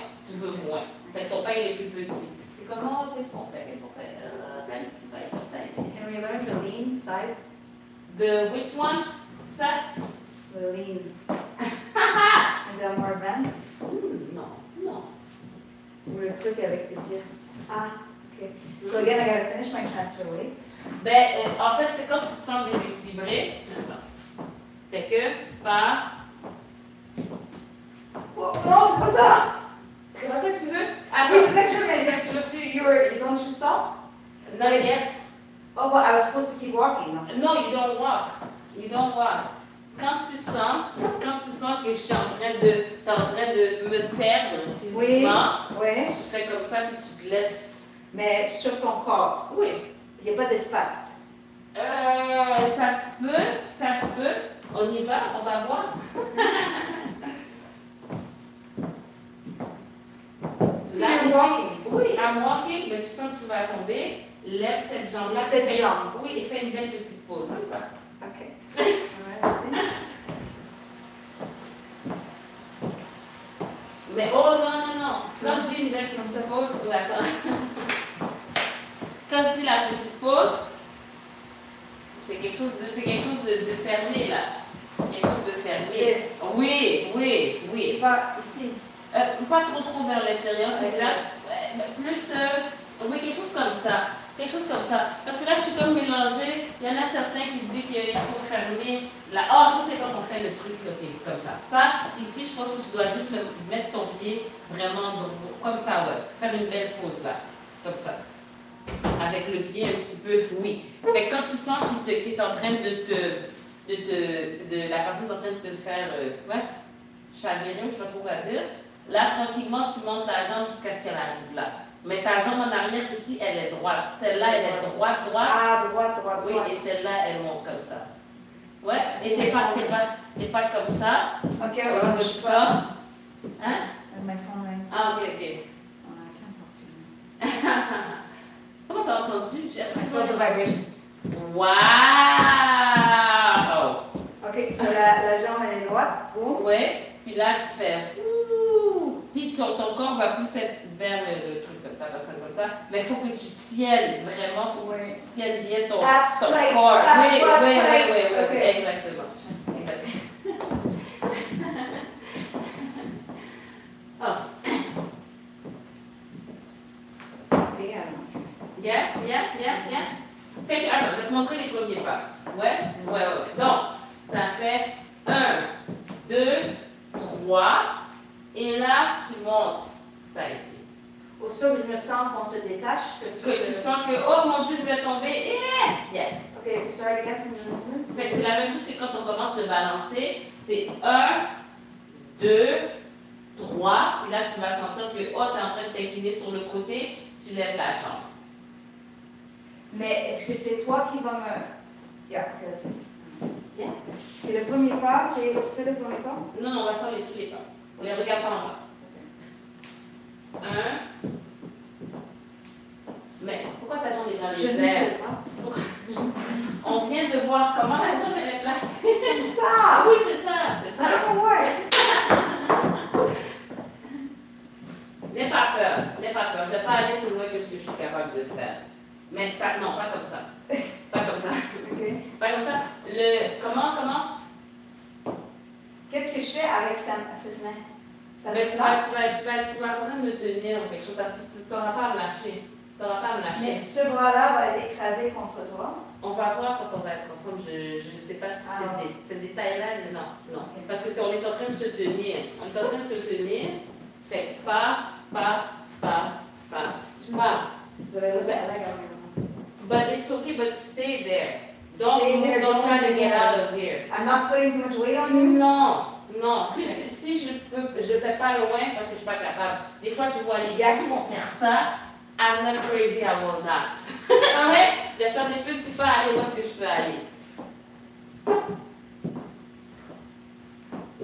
Fait que ton pain il est plus petit. Et comment, qu'est-ce qu'on fait? Plein de petits pains comme ça ici.
Can we learn the lean side?
The which one? Ça?
The lean. Is that more advanced?
Non.
Ou le truc avec tes pieds? Ah, ok. So again, I gotta finish my transfer weight.
En fait, c'est quand tu te sens déséquilibré. Fait que, par...
Oh, non, c'est pas ça!
C'est pas ça que tu veux?
Oui, c'est ça que je veux, mais don't you stop?
Not yet.
Oh, well, I was supposed to keep walking.
No, you don't walk. Quand tu sens que je suis en train de me perdre physiquement,
oui.
Tu fais comme ça et tu te laisses.
Mais sur ton corps?
Oui.
Il n'y a pas d'espace?
Ça se peut. On y va, on va voir. Là, ici, oui, I'm walking, mais tu sens que tu vas tomber. Lève cette jambe-là. Oui, et fais une belle petite pause, comme ça.
OK. Vas-y.
Mais oh non. Quand je dis une belle petite pause, attends. Quand je dis la petite pause, c'est quelque chose de fermé, là. Quelque chose de fermé.
Yes.
Oui.
C'est pas ici.
Pas trop vers l'intérieur, celui-là. Plus, oui, quelque chose comme ça. Parce que là, je suis comme mélangée. Il y en a certains qui disent qu'il faut fermer la... je pense que c'est quand on fait le truc comme ça. Ça, ici, je pense que tu dois juste mettre ton pied vraiment comme ça, ouais. Faire une belle pause, là. Comme ça. Avec le pied un petit peu, oui. Fait que quand tu sens qu'il est en train la personne est en train de te faire, chavirer, je ne sais pas trop quoi dire. Là, tranquillement, tu montes la jambe jusqu'à ce qu'elle arrive là. Mais ta jambe en arrière ici, elle est droite. Celle-là, elle est droite.
Ah, droite.
Oui, et celle-là, elle monte comme ça. Ouais, et t'es pas comme ça.
OK,
au niveau du corps. Hein?
My phone rang.
Ah, ok.
I can't talk to you.
Comment t'as entendu?
I felt the vibration.
Wow!
OK, so la jambe, elle est droite. Boum.
Oui, puis là, tu fais... Puis ton corps va plus être vers le truc comme ta personne comme ça. Mais il faut que tu tiennes, vraiment, il faut que tu tiennes bien ton corps. Oui, exactement.
See, I don't know.
Yeah. Fait que, alors, je vais te montrer les premiers pas. Ouais. Donc, ça fait 1, 2, 3. Et là, tu montes ça ici.
Au saut que je me sens qu'on se détache.
Que tu sens que, oh mon Dieu, je vais tomber. Yeah.
OK, start again from the movement.
Fait que c'est la même chose que quand on commence le balancer. C'est 1, 2, 3. Puis là, tu vas sentir que, tu es en train de t'incliner sur le côté. Tu lèves la jambe.
Mais est-ce que c'est toi qui vas me... Yeah, ok,
Yeah.
Et le premier pas, c'est... Fais le premier pas?
Non, on va faire tous les pas. On les regarde pas en bas. 1. Mais pourquoi ta jambe est dans les airs?
Je ne sais pas.
Pourquoi? On vient de voir comment la jambe elle est placée.
C'est ça!
Oui, c'est ça.
I don't know why.
N'aie pas peur. Je ne vais pas aller plus loin que ce que je suis capable de faire. Mais non, pas comme ça. Pas comme ça.
Okay.
Pas comme ça. Comment?
Qu'est-ce que je fais avec cette main? Ça
Ben,
fait
tu
ça?
vas en train de me tenir ou quelque chose. Tu n'auras pas à me lâcher.
Mais ce bras-là va être écrasé contre toi.
On va voir quand on va être ensemble. Je ne sais pas ces détails-là. Non. Okay. Parce qu'on est en train de se tenir. Fait pas. But it's okay, but stay there.
Stay there,
Don't try to get
move.
out of here.
I'm not putting too much weight on you.
Non, non. Si,
Okay.
si je peux, je vais pas loin parce que je suis pas capable. Des fois, tu vois les gars qui vont faire ça. I'm not crazy, I will not. Ouais, je vais faire des petits pas, aller où est-ce que je peux aller.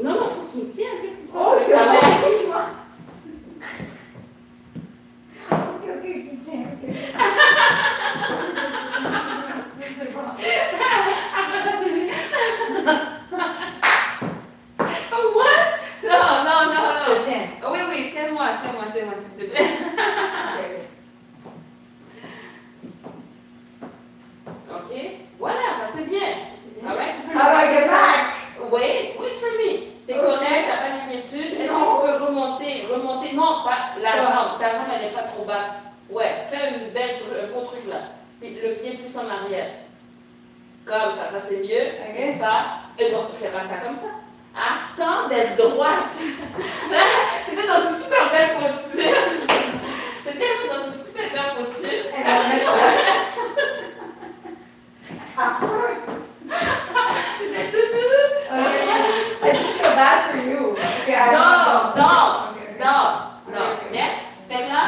Non, non, faut que tu me tiennes. Qu'est-ce qui se passe?
Oh,
avec
je
ta main?
Ok, ok, je te tiens, ok. Je sais pas.
Après ça, c'est lui. What? Non, non, non, non.
Je te tiens.
Oui, oui, tiens-moi, s'il te plaît. Ok, voilà, ça c'est bien. Alright, tu peux
How do I get back?
Wait for me. T'es correct, t'as pas d'inquiétude. Est-ce que tu peux remonter? Non, pas la jambe. Ta jambe, elle n'est pas trop basse. Ouais, fais un beau truc là. Puis le pied plus en arrière. Comme ça c'est mieux.
Ok.
Pas, et donc, fais pas ça comme ça. Attends d'être droite. T'étais dans une super belle posture. T'étais dans une super belle posture.
And then this one.
T'étais tout.
Okay. I just feel bad for you. Okay,
Non.
Okay.
Bien. Fait que là,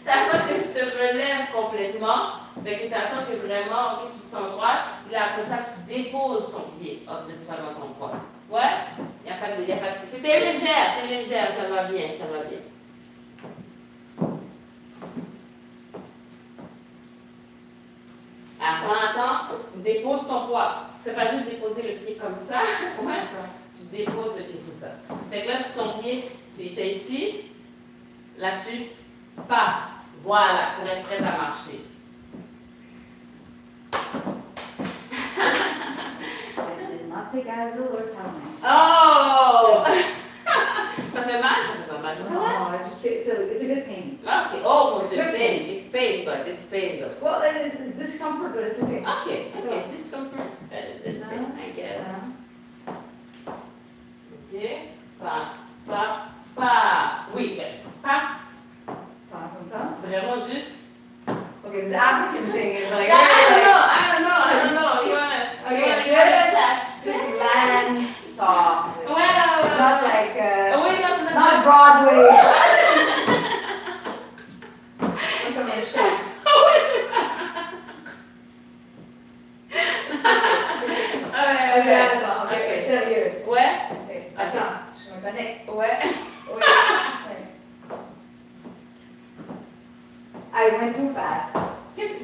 t'attends que je te relève complètement. Fait que t'attends que vraiment, ok, tu te sens droite. Puis là, après ça, tu déposes ton pied principal dans ton poids. Ouais? Y a pas de souci. T'es légère, ça va bien. Attends, dépose ton poids. C'est pas juste déposer le pied comme ça. Ouais. Tu déposes le pied comme ça. Fait que là, si ton pied, tu étais ici, là-dessus, pas. Voilà, pour être prête à marcher.
I did not take Advil or Tylenol.
Oh! Ça fait mal? Ça fait pas mal. Ça fait mal?
No, it's just it's a good pain.
Ok. Oh, mon Dieu,
Good
pain. It's pain, but it's pain, though.
Well, it's discomfort, but it's okay.
Okay. Discomfort. Better than pain, I guess. Ok. Pas. Oui, mais pas.
Comme ça.
Vraiment juste.
Okay, this African thing is like.
I don't know. You wanna
Okay, just land soft.
Well.
Not like
Oui, non, c'est
not Broadway. Comme les chats.
Oui, c'est ça.
Okay, attends, okay, sérieux.
Ouais.
Okay, attends, je me connecte.
Ouais.
Oui. I went too fast.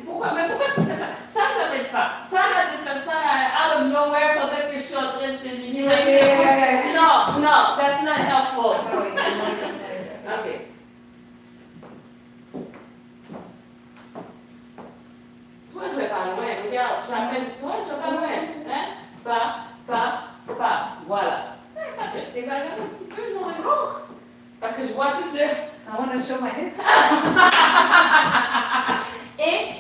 Pourquoi tu fais ça? Ça m'aide pas. Ça, là, de faire ça, out of nowhere, pendant que je suis en train de te dire.
Okay.
No, that's not helpful. Okay. Toi, je vais pas loin. Regarde, j'amène. Toi, je vais pas loin. Hein? Pas. Voilà. T'exagères un petit peu, non? Parce que je vois tout le.
I want to show my hip.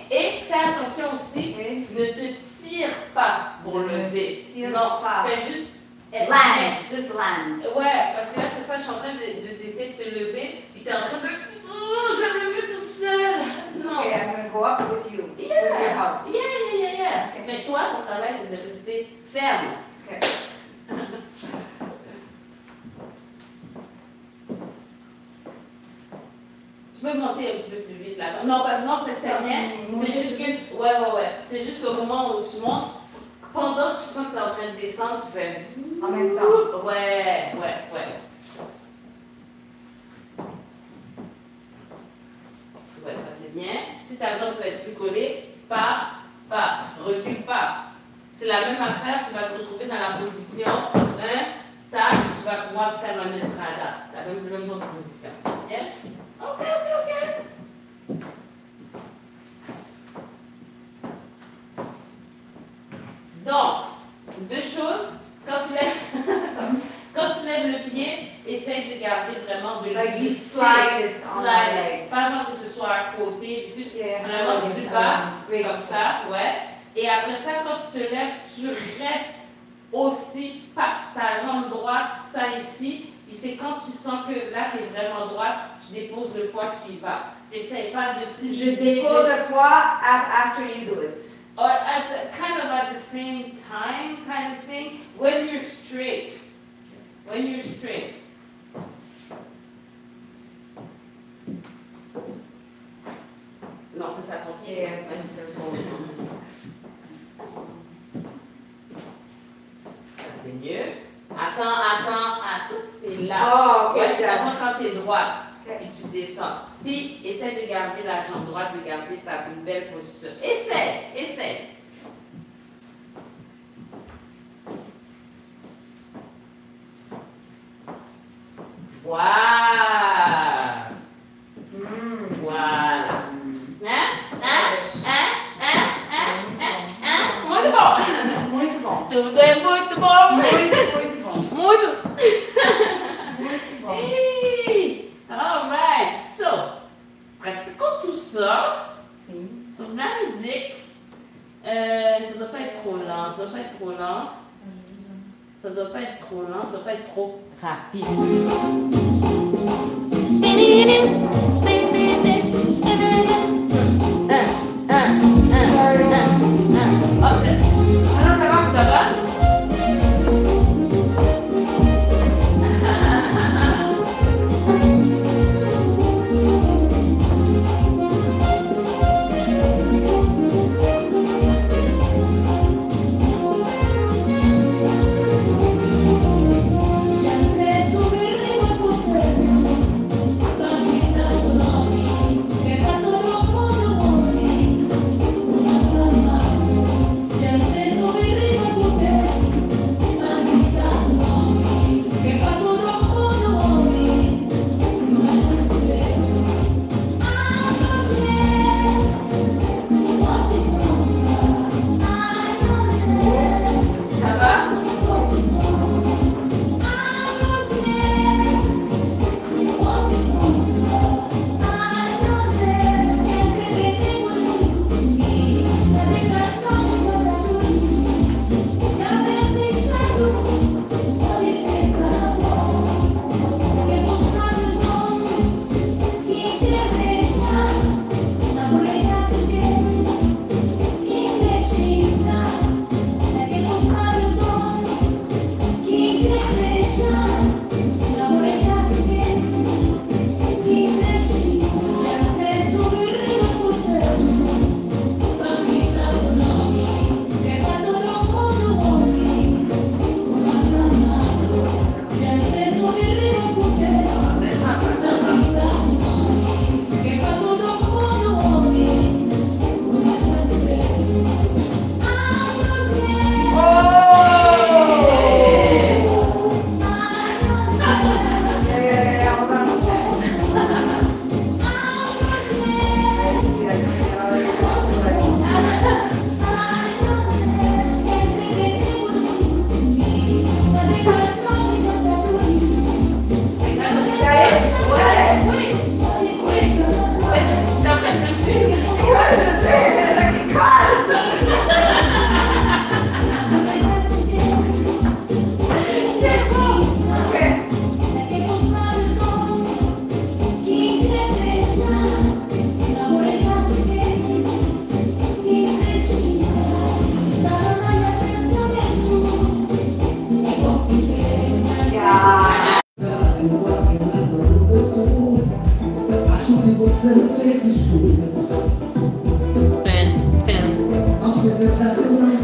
Et fais attention aussi, ne te tire pas pour lever. Non, fais juste
Land, just land.
Ouais, parce que là, c'est ça, je suis en train de t'essayer de te lever, puis t'es en train de. Oh, je me lève toute seule. Non.
Okay, I'm going to go up with you. With your
Yeah.
help.
Yeah. Mais toi, ton travail, c'est de rester ferme.
Okay.
Tu peux monter un petit peu plus vite la jambe. Non, c'est rien. C'est juste que. Ouais. C'est juste qu'au moment où tu montes, pendant que tu sens que tu es en train de descendre, tu fais.
En même temps.
Ouais. Ouais, ça c'est bien. Si ta jambe peut être plus collée, pas. Recule pas. C'est la même affaire, tu vas te retrouver dans la position, tac, tu vas pouvoir faire le même trada. La même genre de position. Yes? Ok. Donc, deux choses. Quand tu lèves le pied, essaye de garder vraiment de le
Like you
glisser.
slide it on the
Slide.
leg.
Pas genre que ce soit à côté, vraiment du
Yeah.
bas,
Grace.
comme ça, ouais. Et après ça, quand tu te lèves, tu restes aussi ta jambe droite, ça ici, Et c'est quand tu sens que là, tu es vraiment droite, je dépose le poids, tu y vas. T'essayes pas de plus.
Je dépose le poids after you do it.
Or at kind of at the same time kind of thing, when you're straight. When you're straight. Non, c'est ça ton pied.
Yeah, it's in circle.
Ça, c'est mieux. Attends. Et là,
Oh, ok,
ouais,
c'est
d'abord quand tu es droite,
Ok.
et tu descends. Puis, essaie de garder la jambe droite, de garder ta une belle position. Essaie. Voilà. Voilà. Muito bom.
Muito bom.
Tudo é muito bom.
Muito bom.
Muito.
Muito bom.
Hey. All right. So, pratiquons tout ça
Sim.
sur la musique. Ça doit pas être trop lent. Ça doit pas être trop lent. Ça doit pas être trop lent. Ça doit pas être trop rapide. Ça va?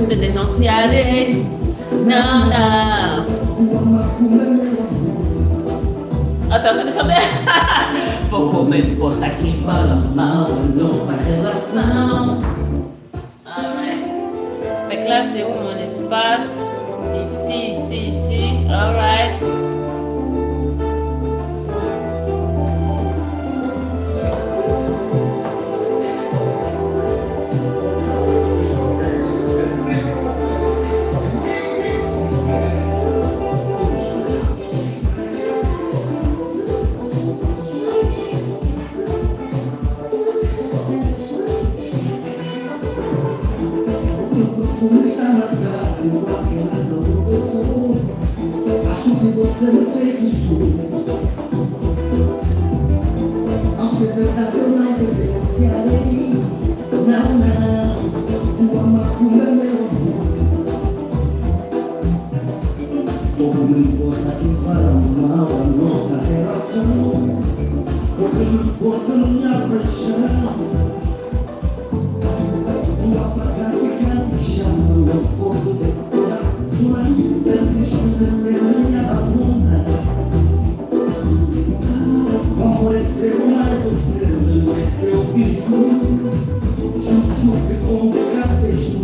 De denunciaré. Não. Attends, deixa eu ver. Pouco me importa quem fala mal da nossa relação. Alright. Fait que là, c'est où mon espace? Ici. Alright.
Está marcado, igual que lá no fundo. Acho que você sendo feito surdo. Ao ser verdade eu não denunciarei. Não, não, tua macumba é meu amor. Pouco não importa quem fala mal da nossa relação. Pouco não importa minha paixão. Tua fragrância no chão, meu corpo decora sua feliz minha aluna. O amor é seu, mas você não é teu bicho. Juju ficou de cabeço,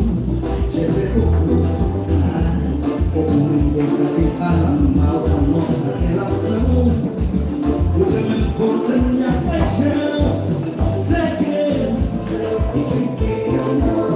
já vê pouco. Pouco não importa quem fala mal da nossa relação. Pouco não importa minha paixão. Segue e segue amor.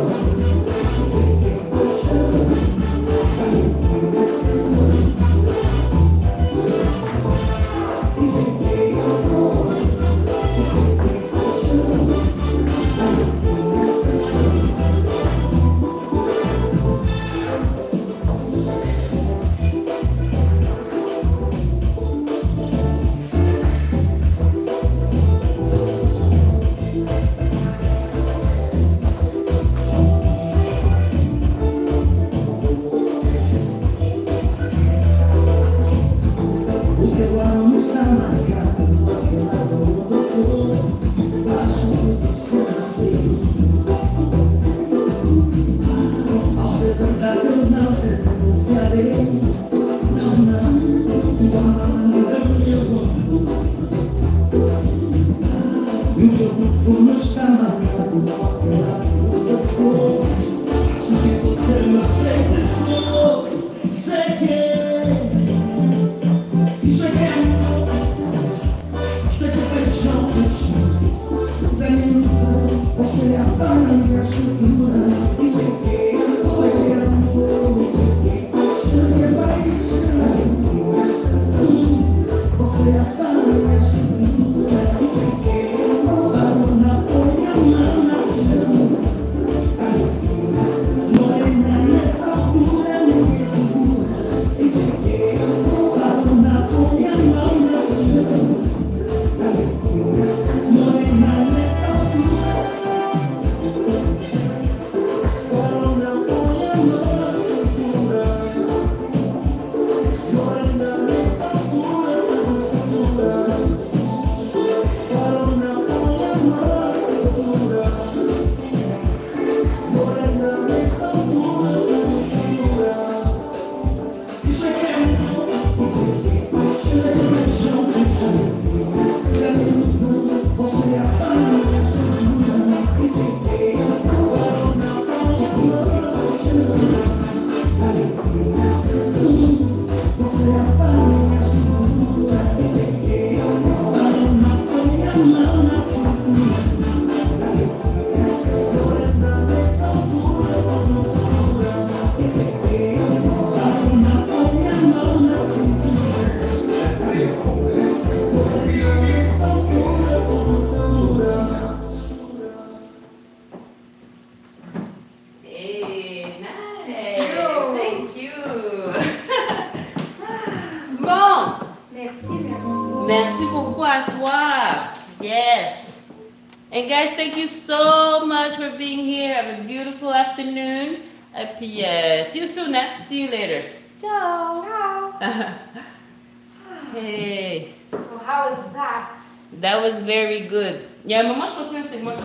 Merci beaucoup à toi. Yes. And guys, thank you so much for being here. Have a beautiful afternoon. Et puis, see you soon. See you later. Ciao.
Ciao.
Hey.
So how was that?
That was very good. Yeah, maman, je pense même que c'est moi.